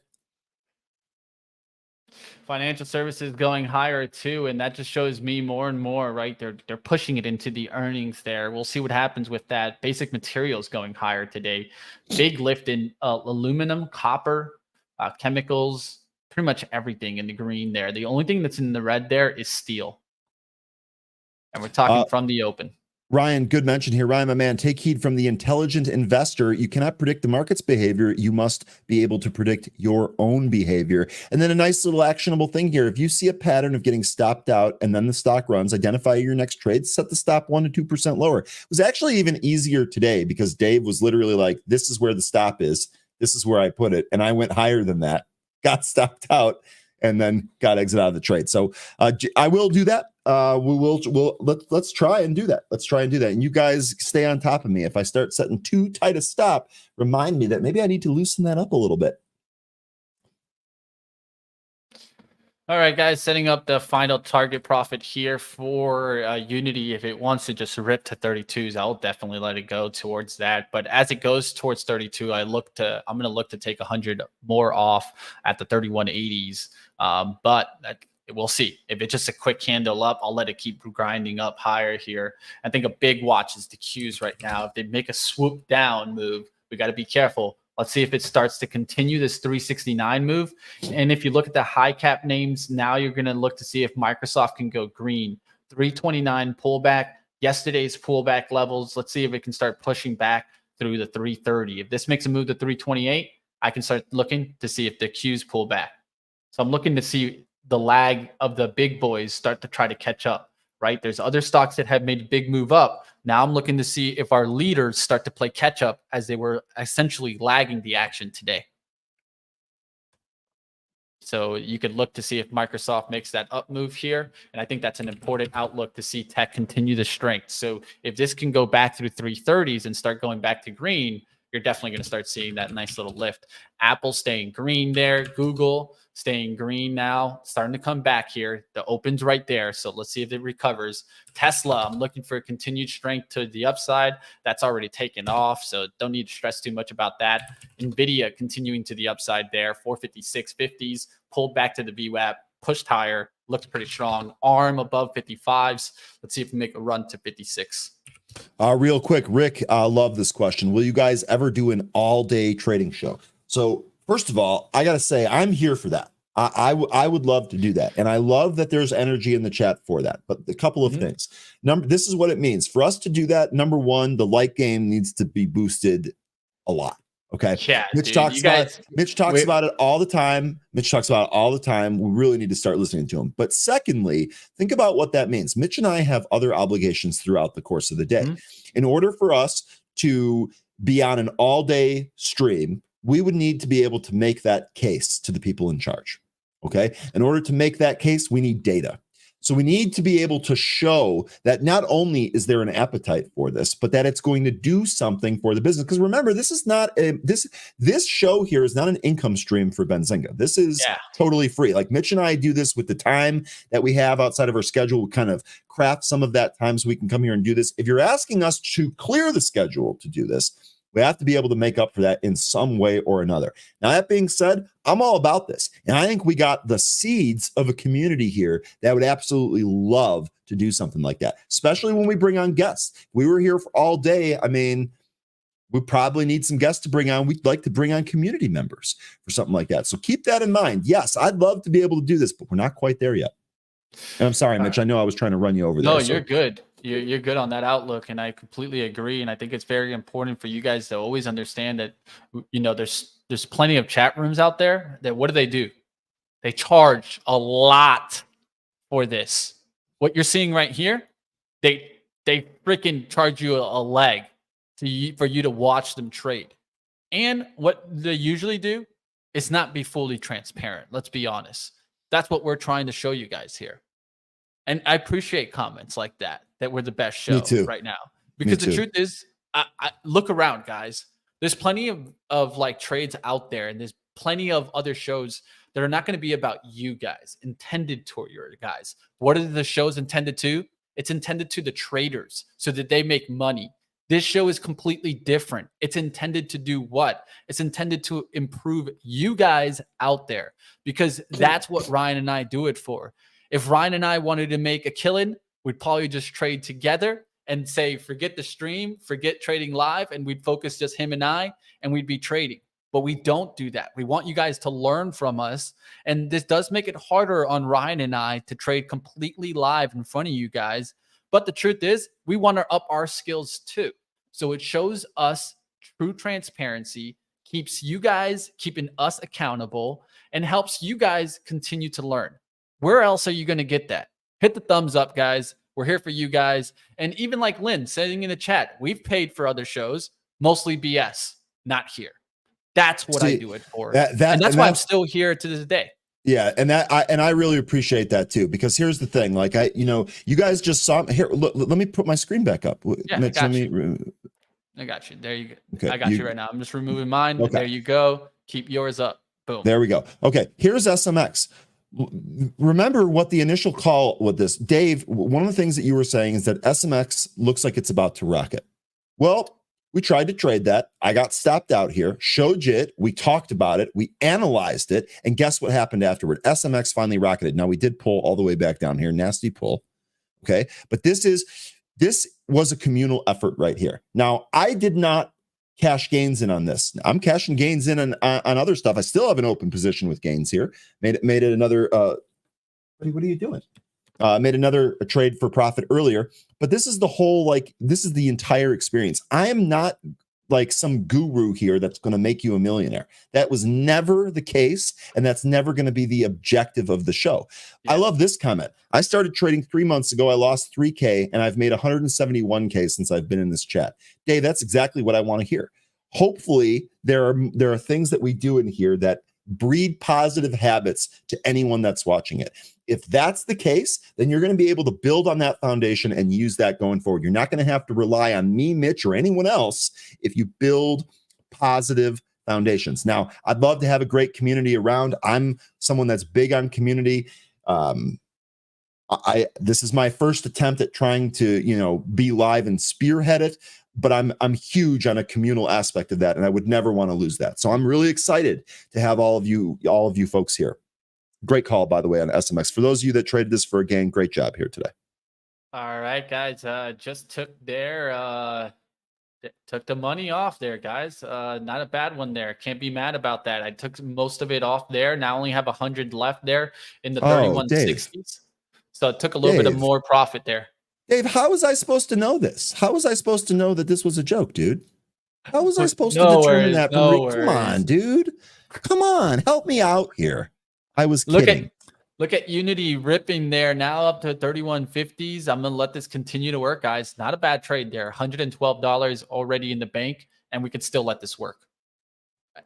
Financial services going higher too, and that just shows me more and more, right? They're pushing it into the earnings there. We'll see what happens with that. Basic materials going higher today. Big lift in aluminum, copper, chemicals, pretty much everything in the green there. The only thing that's in the red there is steel. And we're talking from the open. Ryan, good mention here. Ryan, my man, take heed from the intelligent investor. You cannot predict the market's behavior. You must be able to predict your own behavior. And then a nice little actionable thing here. If you see a pattern of getting stopped out and then the stock runs, identify your next trade, set the stop 1 to 2% lower. It was actually even easier today because Dave was literally like, this is where the stop is. This is where I put it. And I went higher than that, got stopped out, and then got exit out of the trade. So I will do that. Let's try and do that. Let's try and do that. And you guys stay on top of me. If I start setting too tight a stop, remind me that maybe I need to loosen that up a little bit. All right, guys, setting up the final target profit here for Unity. If it wants to just rip to 32s, I'll definitely let it go towards that. But as it goes towards 32, I'm going to look to take 100 more off at the 3180s. But We'll see. If it's just a quick candle up, I'll let it keep grinding up higher here. I think a big watch is the Qs right now. If they make a swoop down move, we got to be careful. Let's see if it starts to continue this 369 move. And if you look at the high cap names, now you're going to look to see if Microsoft can go green. 329 pullback, yesterday's pullback levels. Let's see if it can start pushing back through the 330. If this makes a move to 328, I can start looking to see if the Qs pull back. So I'm looking to see the lag of the big boys start to try to catch up, right? There's other stocks that have made a big move up. Now I'm looking to see if our leaders start to play catch up as they were essentially lagging the action today. So you could look to see if Microsoft makes that up move here. And I think that's an important outlook to see tech continue the strength. So if this can go back through 330s and start going back to green, you're definitely going to start seeing that nice little lift. Apple staying green there. Google staying green now, starting to come back here. The open's right there. So let's see if it recovers. Tesla, I'm looking for continued strength to the upside. That's already taken off, so don't need to stress too much about that. NVIDIA continuing to the upside there. 456.50s, pulled back to the VWAP, pushed higher, looks pretty strong. ARM above 55s. Let's see if we make a run to 56. Real quick, Rick, love this question. Will you guys ever do an all-day trading show? So first of all, I got to say, I'm here for that. I would love to do that. And I love that there's energy in the chat for that. But a couple of things. This is what it means. For us to do that, number one, the light game needs to be boosted a lot. Okay. Yeah, Mitch talks about it all the time. We really need to start listening to him. But secondly, think about what that means. Mitch and I have other obligations throughout the course of the day. In order for us to be on an all-day stream, we would need to be able to make that case to the people in charge. Okay. In order to make that case, we need data. So we need to be able to show that not only is there an appetite for this, but that it's going to do something for the business. Because remember, this is not this show here is not an income stream for Benzinga. This is totally free. Like Mitch and I do this with the time that we have outside of our schedule. We kind of craft some of that time so we can come here and do this. If you're asking us to clear the schedule to do this, we have to be able to make up for that in some way or another. Now, that being said, I'm all about this. And I think we got the seeds of a community here that would absolutely love to do something like that, especially when we bring on guests. If we were here for all day, I mean, we probably need some guests to bring on. We'd like to bring on community members for something like that. So keep that in mind. Yes, I'd love to be able to do this, but we're not quite there yet. And I'm sorry, Mitch. I know I was trying to run you over there. No, you're good. You're good on that outlook, and I completely agree. And I think it's very important for you guys to always understand that, you know, there's plenty of chat rooms out there that what do? They charge a lot for this. What you're seeing right here, they freaking charge you a leg for you to watch them trade. And what they usually do is not be fully transparent. Let's be honest. That's what we're trying to show you guys here. And I appreciate comments like that we're the best show right now. Because the truth is, I look around, guys. There's plenty of like trades out there, and there's plenty of other shows that are not going to be about you guys, intended toward your guys. What are the shows intended to? It's intended to the traders so that they make money. This show is completely different. It's intended to do what? It's intended to improve you guys out there, because that's what Ryan and I do it for. If Ryan and I wanted to make a killing, we'd probably just trade together and say, forget the stream, forget trading live, and we'd focus just him and I, and we'd be trading. But we don't do that. We want you guys to learn from us. And this does make it harder on Ryan and I to trade completely live in front of you guys. But the truth is, we want to up our skills too. So it shows us true transparency, keeps you guys keeping us accountable, and helps you guys continue to learn. Where else are you going to get that? Hit the thumbs up, guys. We're here for you guys. And even like Lynn saying in the chat, we've paid for other shows, mostly BS, not here. That's what I do it for. And that's why I'm still here to this day. Yeah, and I really appreciate that too, because here's the thing, like you guys just saw here. Look, let me put my screen back up. Yeah, Mitch, I got you. There you go. Okay, I got you right now. I'm just removing mine. Okay. There you go. Keep yours up. Boom. There we go. Okay, here's SMX. Remember what the initial call with this, Dave, one of the things that you were saying is that SMX looks like it's about to rocket. Well, We tried to trade that. I got stopped out here, showed you it. We talked about it. We analyzed it. And guess what happened afterward? SMX finally rocketed. Now, we did pull all the way back down here. Nasty pull. Okay. But this was a communal effort right here. Now, I did not cash gains in on this. I'm cashing gains in on other stuff. I still have an open position with gains here. Made it another. What are you doing? Made another trade for profit earlier, but this is the whole, this is the entire experience. I am not like some guru here that's going to make you a millionaire. That was never the case, and that's never going to be the objective of the show. Yeah. I love this comment. I started trading 3 months ago. I lost 3K, and I've made 171K since I've been in this chat. Dave, that's exactly what I want to hear. Hopefully, there are things that we do in here that breed positive habits to anyone that's watching it. If that's the case, then you're going to be able to build on that foundation and use that going forward. You're not going to have to rely on me, Mitch, or anyone else if you build positive foundations. Now, I'd love to have a great community around. I'm someone that's big on community. This is my first attempt at trying to, be live and spearhead it, but I'm huge on a communal aspect of that, and I would never want to lose that. So I'm really excited to have all of you folks here. Great call, by the way, on SMX. For those of you that traded this for a gain, great job here today. All right, guys. Just took the money off there, guys. Not a bad one there. Can't be mad about that. I took most of it off there. Now only have 100 left there in the 3160s. So it took a little bit of more profit there. Dave, how was I supposed to know this? How was I supposed to know that this was a joke, dude? How was I supposed to determine that? Come on, dude. Come on. Help me out here. I was kidding. Look at Unity ripping there, now up to 3150s. I'm going to let this continue to work, guys. Not a bad trade there. $112 already in the bank, and we could still let this work.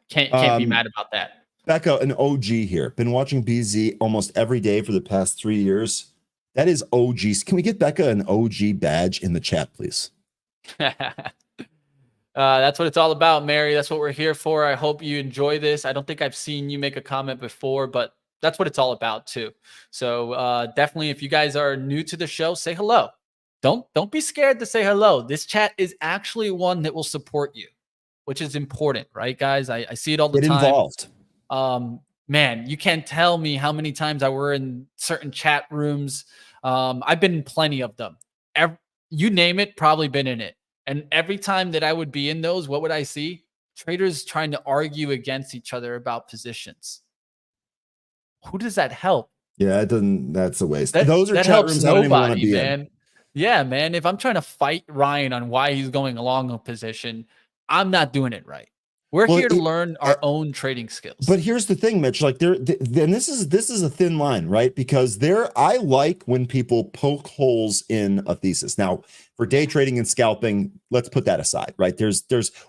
Can't be mad about that. Becca, an OG here. Been watching BZ almost every day for the past 3 years. That is OG. Can we get Becca an OG badge in the chat, please? That's what it's all about, Mary. That's what we're here for. I hope you enjoy this. I don't think I've seen you make a comment before, but that's what it's all about too. So definitely, if you guys are new to the show, say hello. Don't be scared to say hello. This chat is actually one that will support you, which is important, right, guys? I see it all the time. Get involved. Man, you can't tell me how many times I were in certain chat rooms. I've been in plenty of them. You name it, probably been in it. And every time that I would be in those, what would I see? Traders trying to argue against each other about positions. Who does that help? Yeah, that's a waste. Those are chat rooms I don't even want to be in. Yeah, man. If I'm trying to fight Ryan on why he's going along a position, I'm not doing it right. We're here to learn our own trading skills. But here's the thing, Mitch. Like this is a thin line, right? Because I like when people poke holes in a thesis. Now, for day trading and scalping, let's put that aside, right?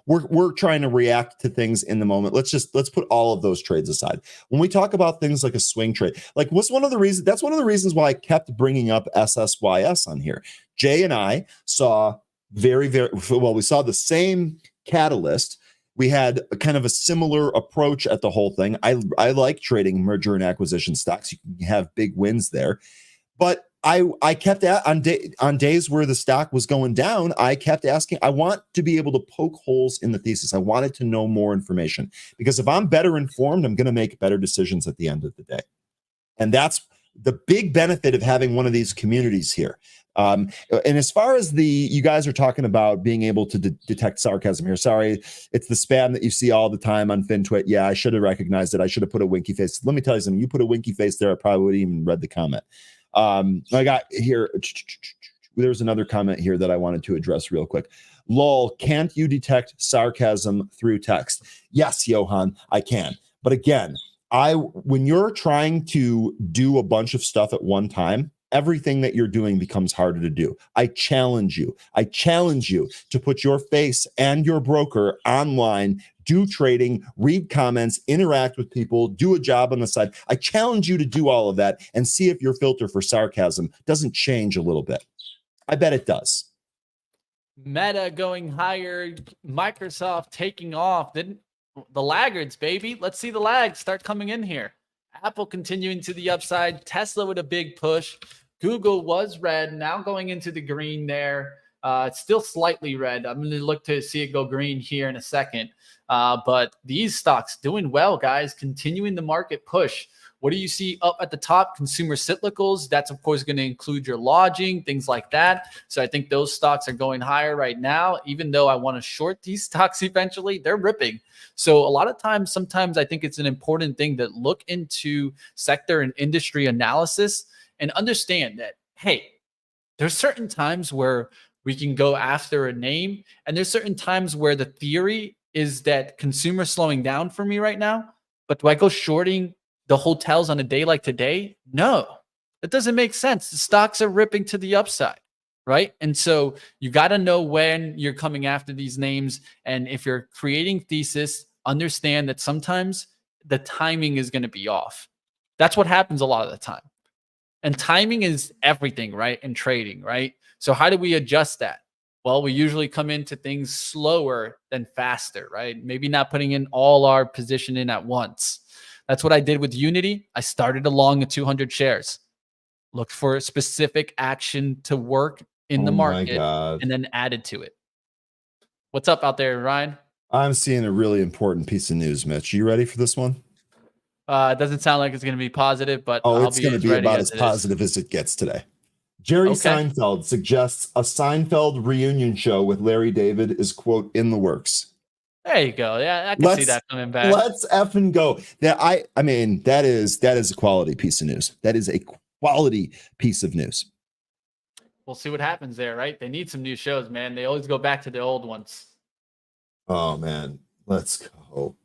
We're trying to react to things in the moment. Let's put all of those trades aside. When we talk about things like a swing trade, like that's one of the reasons why I kept bringing up SSYS on here. Jay and I saw we saw the same catalyst. We had kind of a similar approach at the whole thing. I like trading merger and acquisition stocks. You can have big wins there. But I kept on days where the stock was going down, I kept asking, I want to be able to poke holes in the thesis. I wanted to know more information, because if I'm better informed, I'm going to make better decisions at the end of the day. And that's the big benefit of having one of these communities here. And as far as you guys are talking about being able to detect sarcasm here. Sorry, it's the spam that you see all the time on FinTwit. Yeah, I should have recognized it. I should have put a winky face. Let me tell you something. You put a winky face there, I probably wouldn't even read the comment. I got here. There's another comment here that I wanted to address real quick. Lol, can't you detect sarcasm through text? Yes, Johan, I can. But again, when you're trying to do a bunch of stuff at one time, everything that you're doing becomes harder to do. I challenge you to put your face and your broker online, do trading, read comments, interact with people, do a job on the side. I challenge you to do all of that and see if your filter for sarcasm doesn't change a little bit. I bet it does. Meta going higher, Microsoft taking off. Then the laggards, baby. Let's see the lags start coming in here. Apple continuing to the upside. Tesla with a big push. Google was red, now going into the green there. It's still slightly red. I'm going to look to see it go green here in a second. But these stocks doing well, guys, continuing the market push. What do you see up at the top? Consumer cyclicals. That's, of course, going to include your lodging, things like that. So I think those stocks are going higher right now. Even though I want to short these stocks eventually, they're ripping. So a lot of times, sometimes I think it's an important thing to look into sector and industry analysis and understand that, hey, there's certain times where we can go after a name, and there's certain times where the theory is that consumer slowing down for me right now. But do I go shorting the hotels on a day like today? No, it doesn't make sense. The stocks are ripping to the upside, right? And so you got to know when you're coming after these names. And if you're creating thesis, understand that sometimes the timing is going to be off. That's what happens a lot of the time. And timing is everything, right? In trading, right? So how do we adjust that? Well, we usually come into things slower than faster, right? Maybe not putting in all our position in at once. That's what I did with Unity. I started along the 200 shares, looked for a specific action to work in the market, and then added to it. What's up out there, Ryan? I'm seeing a really important piece of news, Mitch. You ready for this one? It doesn't sound like it's going to be positive, but it's going to be about as positive as it gets today. Jerry Seinfeld suggests a Seinfeld reunion show with Larry David is, quote, in the works. There you go. Yeah, I can see that coming back. Let's effing go. I mean, that is a quality piece of news. That is a quality piece of news. We'll see what happens there, right? They need some new shows, man. They always go back to the old ones. Oh, man. Let's go.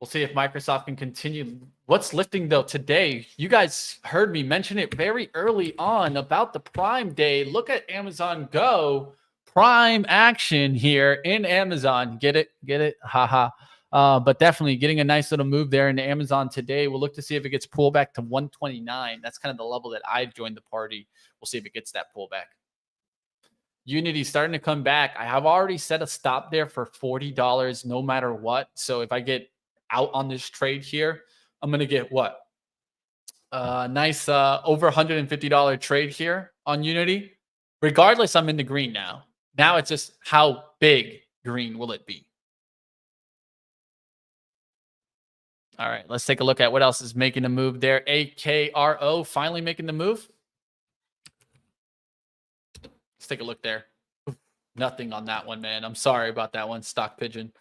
We'll see if Microsoft can continue. What's lifting, though, today? You guys heard me mention it very early on about the Prime Day. Look at Amazon Go. Prime action here in Amazon. Get it? Get it? Haha. But definitely getting a nice little move there into Amazon today. We'll look to see if it gets pulled back to 129. That's kind of the level that I've joined the party. We'll see if it gets that pullback. Unity starting to come back. I have already set a stop there for $40 no matter what. So if I get out on this trade here, I'm going to get what? Nice over $150 trade here on Unity. Regardless, I'm in the green now. Now it's just how big green will it be? All right, let's take a look at what else is making a move there. AKRO finally making the move. Let's take a look there. Nothing on that one, man. I'm sorry about that one, Stock Pigeon.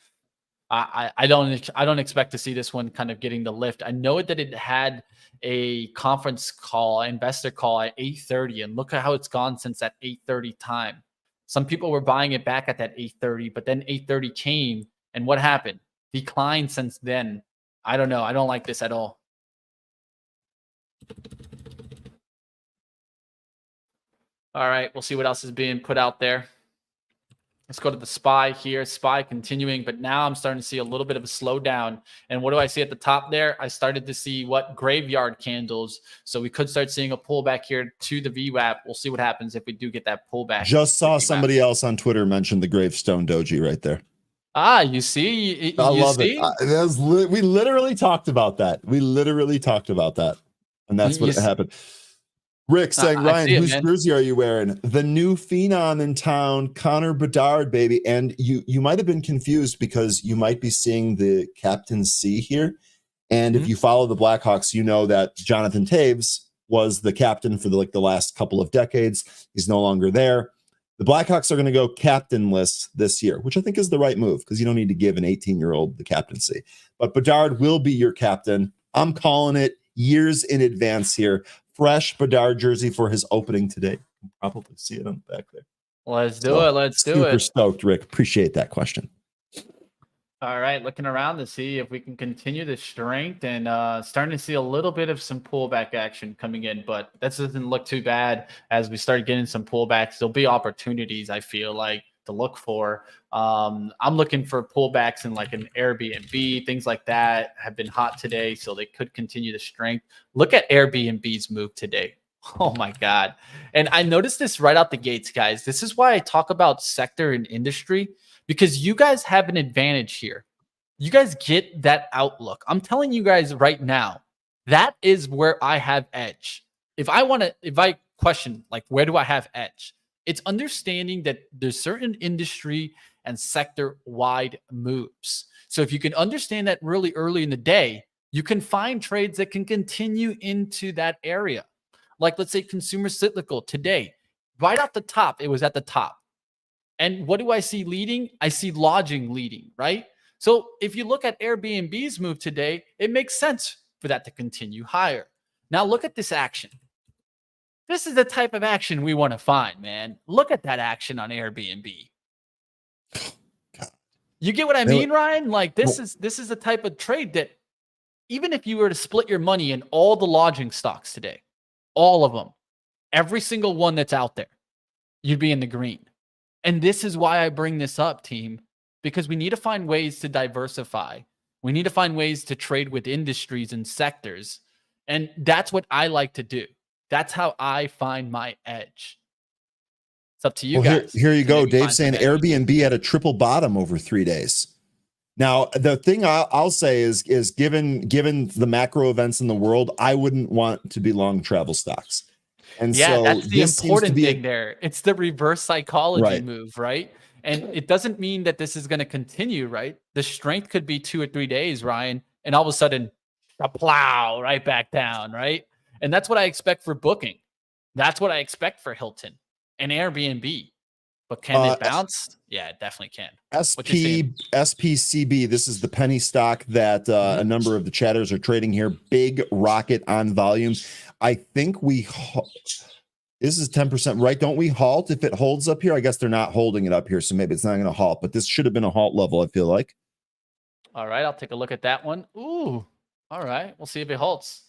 I don't expect to see this one kind of getting the lift. I know that it had a conference call, investor call at 8:30, and look at how it's gone since that 8:30 time. Some people were buying it back at that 8:30, but then 8:30 came, and what happened? Declined since then. I don't know. I don't like this at all. All right, we'll see what else is being put out there. Let's go to the SPY here. SPY continuing, but now I'm starting to see a little bit of a slowdown. And what do I see at the top there? I started to see graveyard candles. So we could start seeing a pullback here to the VWAP. We'll see what happens if we do get that pullback. Just saw somebody else on Twitter mention the gravestone doji right there. You see? I love it. We literally talked about that. And that's what happened. Rick saying, Ryan, whose jersey are you wearing? The new phenom in town, Connor Bedard, baby. And you might have been confused because you might be seeing the Captain C here. And if you follow the Blackhawks, you know that Jonathan Taves was the captain for the last couple of decades. He's no longer there. The Blackhawks are going to go captainless this year, which I think is the right move because you don't need to give an 18-year-old the captaincy. But Bedard will be your captain. I'm calling it years in advance here. Fresh Bedard jersey for his opening today. You can probably see it on the back there. Let's do it. Let's do it. Super stoked, Rick. Appreciate that question. All right, looking around to see if we can continue the strength and starting to see a little bit of some pullback action coming in, but that doesn't look too bad as we start getting some pullbacks. There'll be opportunities, I feel like, to look for. I'm looking for pullbacks in like an Airbnb, things like that have been hot today, so they could continue the strength. Look at Airbnb's move today. Oh my God. And I noticed this right out the gates, guys. This is why I talk about sector and industry, because you guys have an advantage here. You guys get that outlook. I'm telling you guys right now, that is where I have edge. If I question, like, where do I have edge? It's understanding that there's certain industry and sector wide moves. So if you can understand that really early in the day, you can find trades that can continue into that area. Like let's say consumer cyclical today, right off the top, it was at the top. And what do I see leading? I see lodging leading, right? So if you look at Airbnb's move today, it makes sense for that to continue higher. Now look at this action. This is the type of action we want to find, man. Look at that action on Airbnb. You get what I mean, Ryan? Like this is the type of trade that even if you were to split your money in all the lodging stocks today, all of them, every single one that's out there, you'd be in the green. And this is why I bring this up, team, because we need to find ways to diversify. We need to find ways to trade with industries and sectors. And that's what I like to do. That's how I find my edge. It's up to you guys. Here you go. Dave saying Airbnb had a triple bottom over 3 days. Now, the thing I'll say is given the macro events in the world, I wouldn't want to be long travel stocks. And so that's the important thing there. It's the reverse psychology move, right? And it doesn't mean that this is going to continue, right? The strength could be 2 or 3 days, Ryan, and all of a sudden, a plow right back down, right? And that's what I expect for Booking. That's what I expect for Hilton and Airbnb. But can it bounce? Yeah, it definitely can. SPCB, this is the penny stock that a number of the chatters are trading here. Big rocket on volume. I think this is 10%, right? Don't we halt if it holds up here? I guess they're not holding it up here, so maybe it's not going to halt, but this should have been a halt level, I feel like. All right, I'll take a look at that one. Ooh, all right. We'll see if it halts.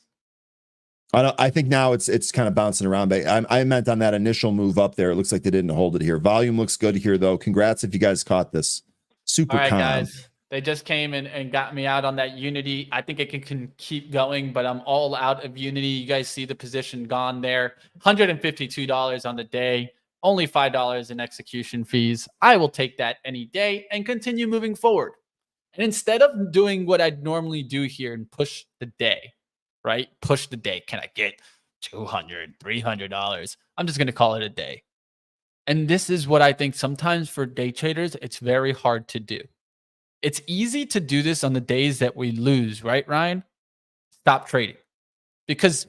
I think now it's kind of bouncing around. But I meant on that initial move up there. It looks like they didn't hold it here. Volume looks good here, though. Congrats if you guys caught this. Super all right, guys. They just came and got me out on that Unity. I think it can keep going, but I'm all out of Unity. You guys see the position gone there. $152 on the day. Only $5 in execution fees. I will take that any day and continue moving forward. And instead of doing what I'd normally do here and push the day, right? Push the day. Can I get $200, $300? I'm just going to call it a day. And this is what I think sometimes for day traders, it's very hard to do. It's easy to do this on the days that we lose, right, Ryan? Stop trading. Because,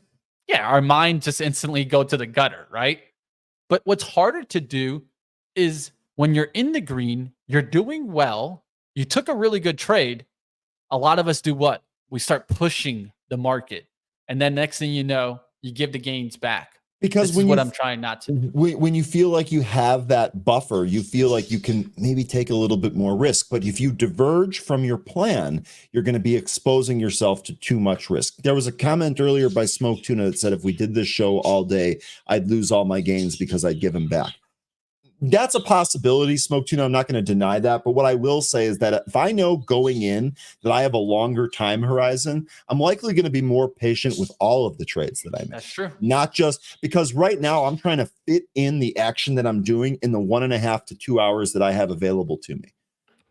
our mind just instantly go to the gutter, right? But what's harder to do is when you're in the green, you're doing well, you took a really good trade. A lot of us do what? We start pushing the market. And then next thing you know, you give the gains back. Because this is what I'm trying not to do. When you feel like you have that buffer, you feel like you can maybe take a little bit more risk. But if you diverge from your plan, you're going to be exposing yourself to too much risk. There was a comment earlier by Smoke Tuna that said, if we did this show all day, I'd lose all my gains because I'd give them back. That's a possibility, Smoke Tuna. I'm not going to deny that. But what I will say is that if I know going in that I have a longer time horizon, I'm likely going to be more patient with all of the trades that I make. That's true. Not just because right now I'm trying to fit in the action that I'm doing in the 1.5 to 2 hours that I have available to me.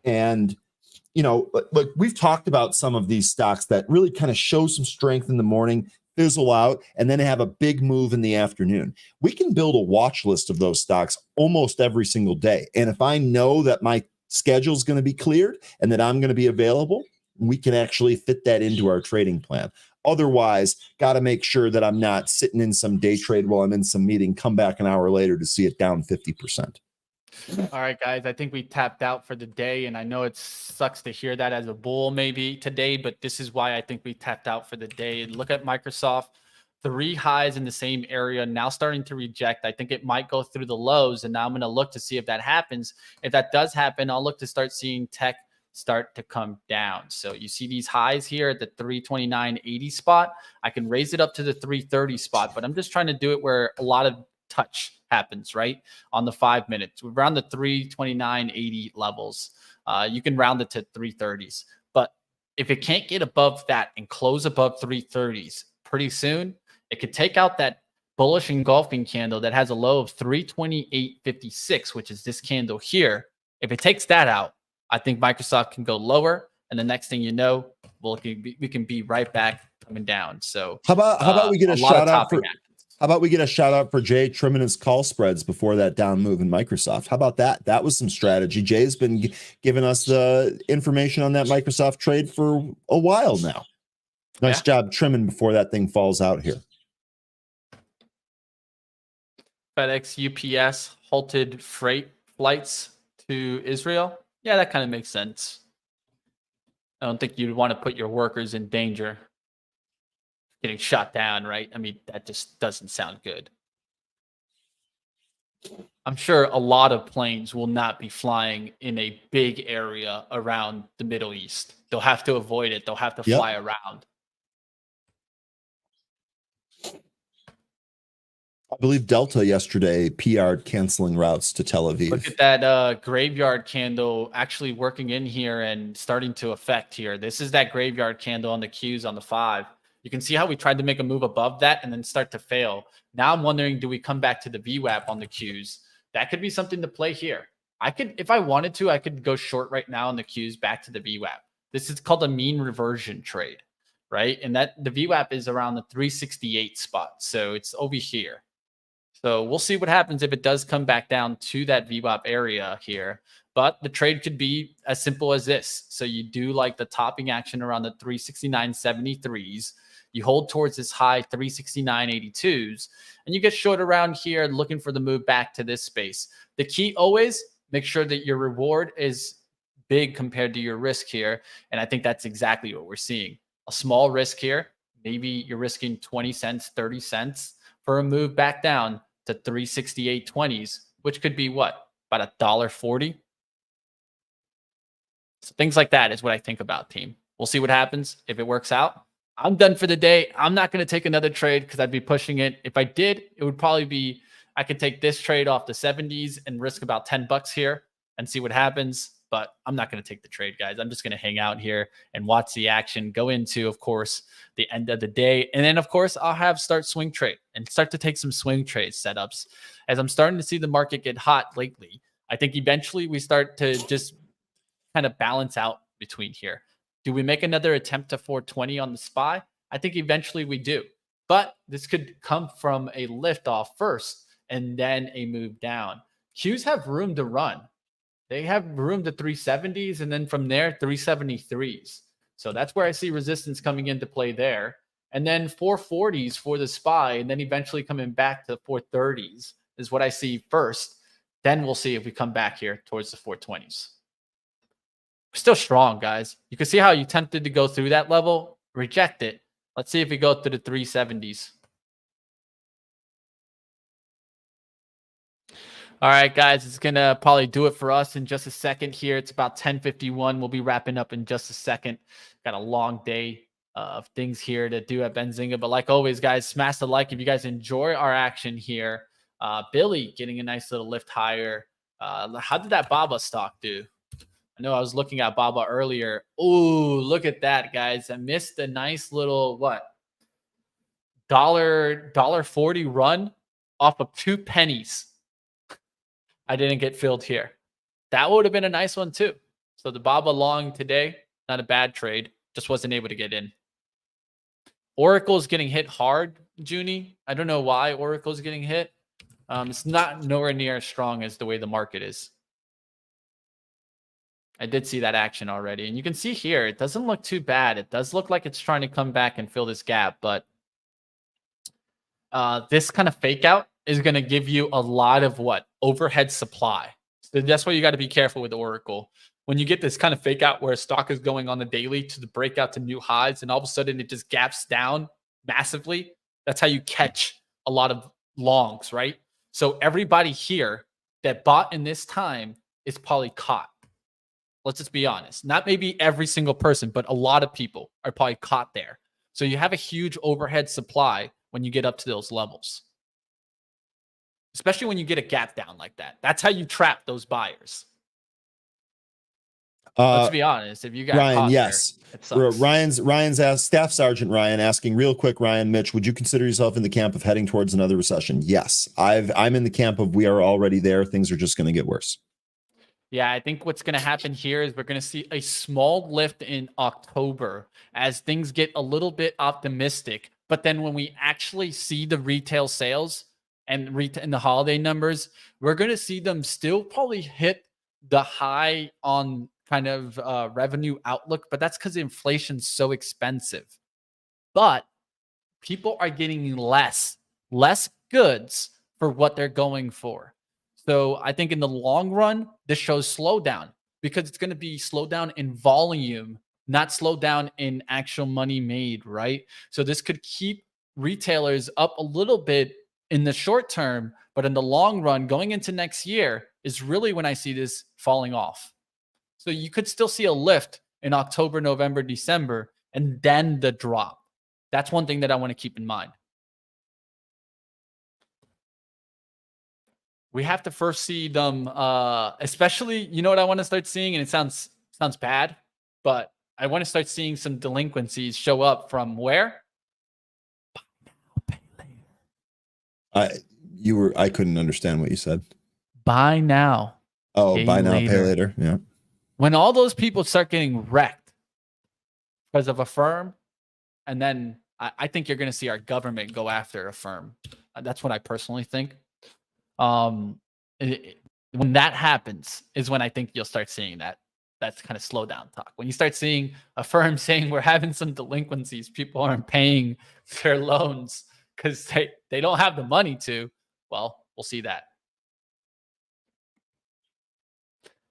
And, look, we've talked about some of these stocks that really kind of show some strength in the morning, fizzle out, and then have a big move in the afternoon. We can build a watch list of those stocks almost every single day. And if I know that my schedule is going to be cleared and that I'm going to be available, we can actually fit that into our trading plan. Otherwise, got to make sure that I'm not sitting in some day trade while I'm in some meeting, come back an hour later to see it down 50%. All right, guys, I think we tapped out for the day, and I know it sucks to hear that as a bull maybe today, but this is why I think we tapped out for the day. Look at Microsoft, 3 highs in the same area, now starting to reject. I think it might go through the lows, and now I'm going to look to see if that happens. If that does happen, I'll look to start seeing tech start to come down. So you see these highs here at the 329.80 spot. I can raise it up to the 330 spot, but I'm just trying to do it where a lot of touch happens, right? On the 5 minutes, around the 329.80 levels. You can round it to 330s. But if it can't get above that and close above 330s, pretty soon, it could take out that bullish engulfing candle that has a low of 328.56, which is this candle here. If it takes that out, I think Microsoft can go lower. And the next thing you know, we can be right back coming down. So how about we get a shout out for How about we get a shout out for Jay trimming his call spreads before that down move in Microsoft? How about that? That was some strategy. Jay's been giving us the information on that Microsoft trade for a while now. Nice job trimming before that thing falls out here. FedEx, UPS halted freight flights to Israel. Yeah, that kind of makes sense. I don't think you'd want to put your workers in danger getting shot down, right? I mean, that just doesn't sound good. I'm sure a lot of planes will not be flying in a big area around the Middle East. They'll have to avoid it. They'll have to fly around. I believe Delta yesterday PR'd canceling routes to Tel Aviv. Look at that graveyard candle actually working in here and starting to affect here. This is that graveyard candle on the Qs on the 5. You can see how we tried to make a move above that and then start to fail. Now I'm wondering, do we come back to the VWAP on the Qs? That could be something to play here. I could, if I wanted to, I could go short right now on the Qs back to the VWAP. This is called a mean reversion trade, right? And that the VWAP is around the 368 spot. So it's over here. So we'll see what happens if it does come back down to that VWAP area here. But the trade could be as simple as this. So you do like the topping action around the 369.73s. You hold towards this high 369.82s. And you get short around here looking for the move back to this space. The key always, make sure that your reward is big compared to your risk here. And I think that's exactly what we're seeing. A small risk here. Maybe you're risking 20 cents, 30 cents for a move back down to 368.20s, which could be what? About $1.40. So things like that is what I think about, team. We'll see what happens. If it works out, I'm done for the day. I'm not going to take another trade because I'd be pushing it. If I did, it would probably be, I could take this trade off the 70s and risk about 10 bucks here and see what happens. But I'm not going to take the trade, guys. I'm just going to hang out here and watch the action go into, of course, the end of the day. And then, of course, I'll have start swing trade and start to take some swing trade setups. As I'm starting to see the market get hot lately, I think eventually we start to just kind of balance out between here. Do we make another attempt to 420 on the SPY? I think eventually we do. But this could come from a lift off first and then a move down. Qs have room to run. They have room to 370s, and then from there, 373s. So that's where I see resistance coming into play there. And then 440s for the SPY, and then eventually coming back to 430s is what I see first. Then we'll see if we come back here towards the 420s. We're still strong, guys. You can see how you tempted to go through that level. Reject it. Let's see if we go to the 370s. All right, guys, it's going to probably do it for us in just a second here. It's about 10:51. We'll be wrapping up in just a second. Got a long day of things here to do at Benzinga. But like always, guys, smash the like if you guys enjoy our action here. Billy getting a nice little lift higher. How did that Baba stock do? I know I was looking at Baba earlier. Ooh, look at that, guys. I missed a nice little, what? $1.40 run off of 2 pennies. I didn't get filled here. That would have been a nice one too. So the Baba long today, not a bad trade. Just wasn't able to get in. Oracle's getting hit hard, Junie. I don't know why Oracle's getting hit. It's not nowhere near as strong as the way the market is. I did see that action already. And you can see here, it doesn't look too bad. It does look like it's trying to come back and fill this gap. But this kind of fake out is going to give you a lot of what? Overhead supply. So that's why you got to be careful with Oracle. When you get this kind of fake out where a stock is going on the daily to the breakout to new highs and all of a sudden it just gaps down massively, that's how you catch a lot of longs, right? So everybody here that bought in this time is probably caught. Let's just be honest. Not maybe every single person, but a lot of people are probably caught there. So you have a huge overhead supply when you get up to those levels. Especially when you get a gap down like that. That's how you trap those buyers. Let's be honest. If you got Ryan, caught yes. there, Ryan's asked, Staff Sergeant Ryan asking real quick, Ryan, Mitch, would you consider yourself in the camp of heading towards another recession? Yes. I'm in the camp of we are already there. Things are just going to get worse. Yeah, I think what's going to happen here is we're going to see a small lift in October as things get a little bit optimistic But then when we actually see the retail sales and the holiday numbers, we're going to see them still probably hit the high on kind of revenue outlook. But that's because inflation's so expensive. But people are getting less goods for what they're going for. So I think in the long run, this shows slowdown because it's going to be slowdown in volume, not slowdown in actual money made, right? So this could keep retailers up a little bit in the short term, but in the long run, going into next year is really when I see this falling off. So you could still see a lift in October, November, December, and then the drop. That's one thing that I want to keep in mind. We have to first see them, especially, you know what I want to start seeing, and it sounds bad, but I want to start seeing some delinquencies show up from where? Buy now, pay later. I couldn't understand what you said. Buy now. Oh, buy now, pay later. Yeah. When all those people start getting wrecked because of a firm, and then I think you're going to see our government go after a firm. That's what I personally think. When that happens is when I think you'll start seeing that's kind of slow down talk. When you start seeing a firm saying we're having some delinquencies, people aren't paying their loans because they don't have the money to, well, we'll see that.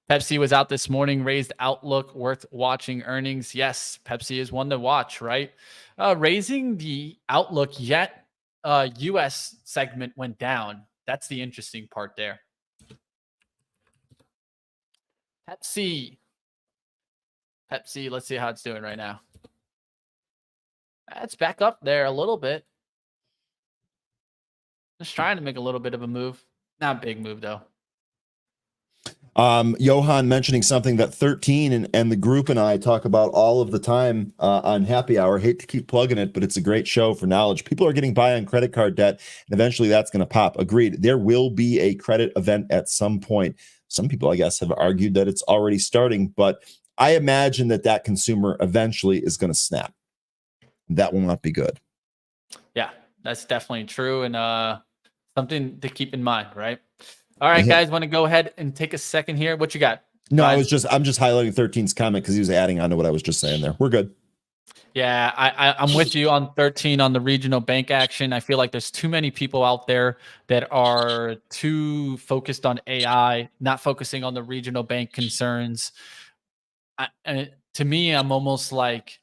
Pepsi was out this morning, raised outlook, worth watching earnings. Yes, Pepsi is one to watch, right? Raising the outlook, yet U.S. segment went down. That's the interesting part there. Pepsi, let's see how it's doing right now. It's back up there a little bit. Just trying to make a little bit of a move. Not a big move, though. Johan mentioning something that 13 and the group and I talk about all of the time on Happy Hour. Hate to keep plugging it, but it's a great show for knowledge. People are getting by on credit card debt, and eventually that's going to pop. Agreed. There will be a credit event at some point. Some people, I guess, have argued that it's already starting, but I imagine that consumer eventually is going to snap. That will not be good. Yeah, that's definitely true, and something to keep in mind, right? All right, guys, want to go ahead and take a second here? What you got? No, I'm just highlighting 13's comment because he was adding on to what I was just saying there. We're good. Yeah, I'm with you on 13 on the regional bank action. I feel like there's too many people out there that are too focused on AI, not focusing on the regional bank concerns. To me, I'm almost like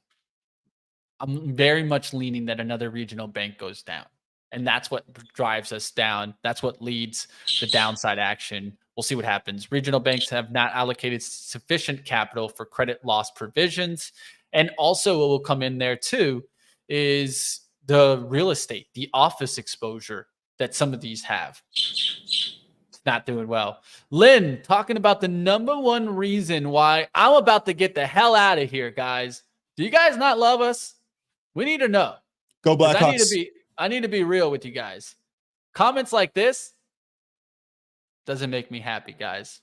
I'm very much leaning that another regional bank goes down. And that's what drives us down. That's what leads the downside action. We'll see what happens. Regional banks have not allocated sufficient capital for credit loss provisions. And also what will come in there too is the real estate, the office exposure that some of these have. It's not doing well. Lynn, talking about the number one reason why I'm about to get the hell out of here, guys. Do you guys not love us? We need to know. Go Blackhawks. I need to be real with you guys. Comments like this doesn't make me happy, guys.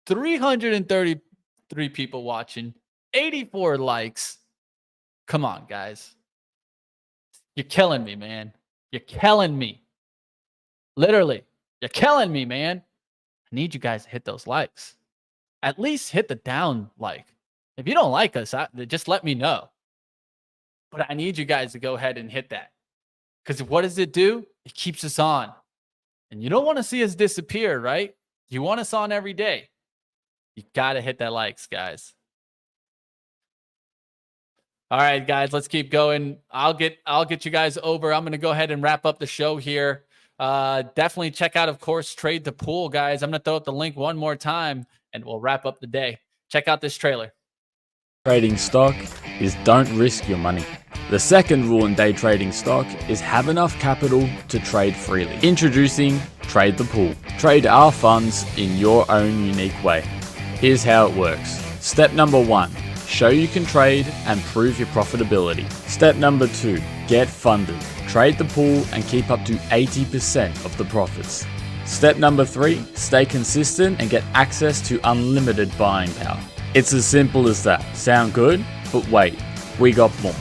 333 people watching, 84 likes. Come on, guys. You're killing me, man. You're killing me. Literally, you're killing me, man. I need you guys to hit those likes. At least hit the down like. If you don't like us, just let me know. But I need you guys to go ahead and hit that. Because what does it do? It keeps us on. And you don't want to see us disappear, right? You want us on every day. You got to hit that likes, guys. All right, guys, let's keep going. I'll get you guys over. I'm going to go ahead and wrap up the show here. Definitely check out, of course, Trade the Pool, guys. I'm going to throw out the link one more time, and we'll wrap up the day. Check out this trailer. Trading stock is don't risk your money. The second rule in day trading stock is have enough capital to trade freely. Introducing Trade the Pool. Trade our funds in your own unique way. Here's how it works. Step number 1, show you can trade and prove your profitability. Step number 2, get funded. Trade the pool and keep up to 80% of the profits. Step number 3, stay consistent and get access to unlimited buying power. It's as simple as that. Sound good? But wait, we got more.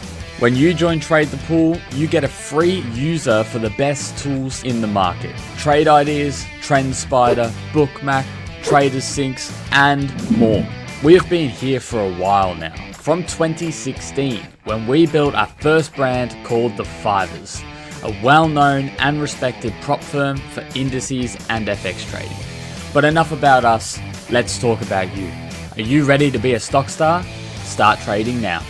When you join Trade the Pool, you get a free user for the best tools in the market. Trade ideas, TrendSpider, Bookmap, Traders Syncs, and more. We have been here for a while now, from 2016, when we built our first brand called The Fivers, a well-known and respected prop firm for indices and FX trading. But enough about us, let's talk about you. Are you ready to be a stock star? Start trading now.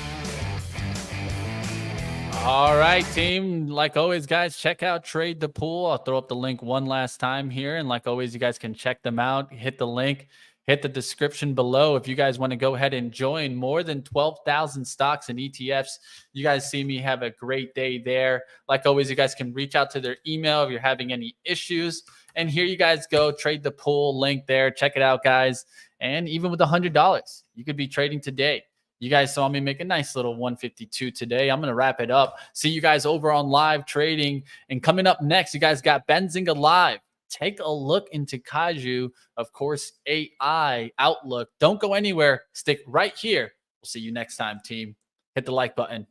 All right, team. Like always, guys, check out Trade the Pool. I'll throw up the link one last time here. And like always, you guys can check them out. Hit the link, hit the description below. If you guys want to go ahead and join more than 12,000 stocks and ETFs, you guys see me have a great day there. Like always, you guys can reach out to their email if you're having any issues. And here you guys go, Trade the Pool link there. Check it out, guys. And even with $100, you could be trading today. You guys saw me make a nice little 152 today. I'm going to wrap it up. See you guys over on live trading. And coming up next, you guys got Benzinga Live. Take a look into Kaiju, of course, AI outlook. Don't go anywhere. Stick right here. We'll see you next time, team. Hit the like button.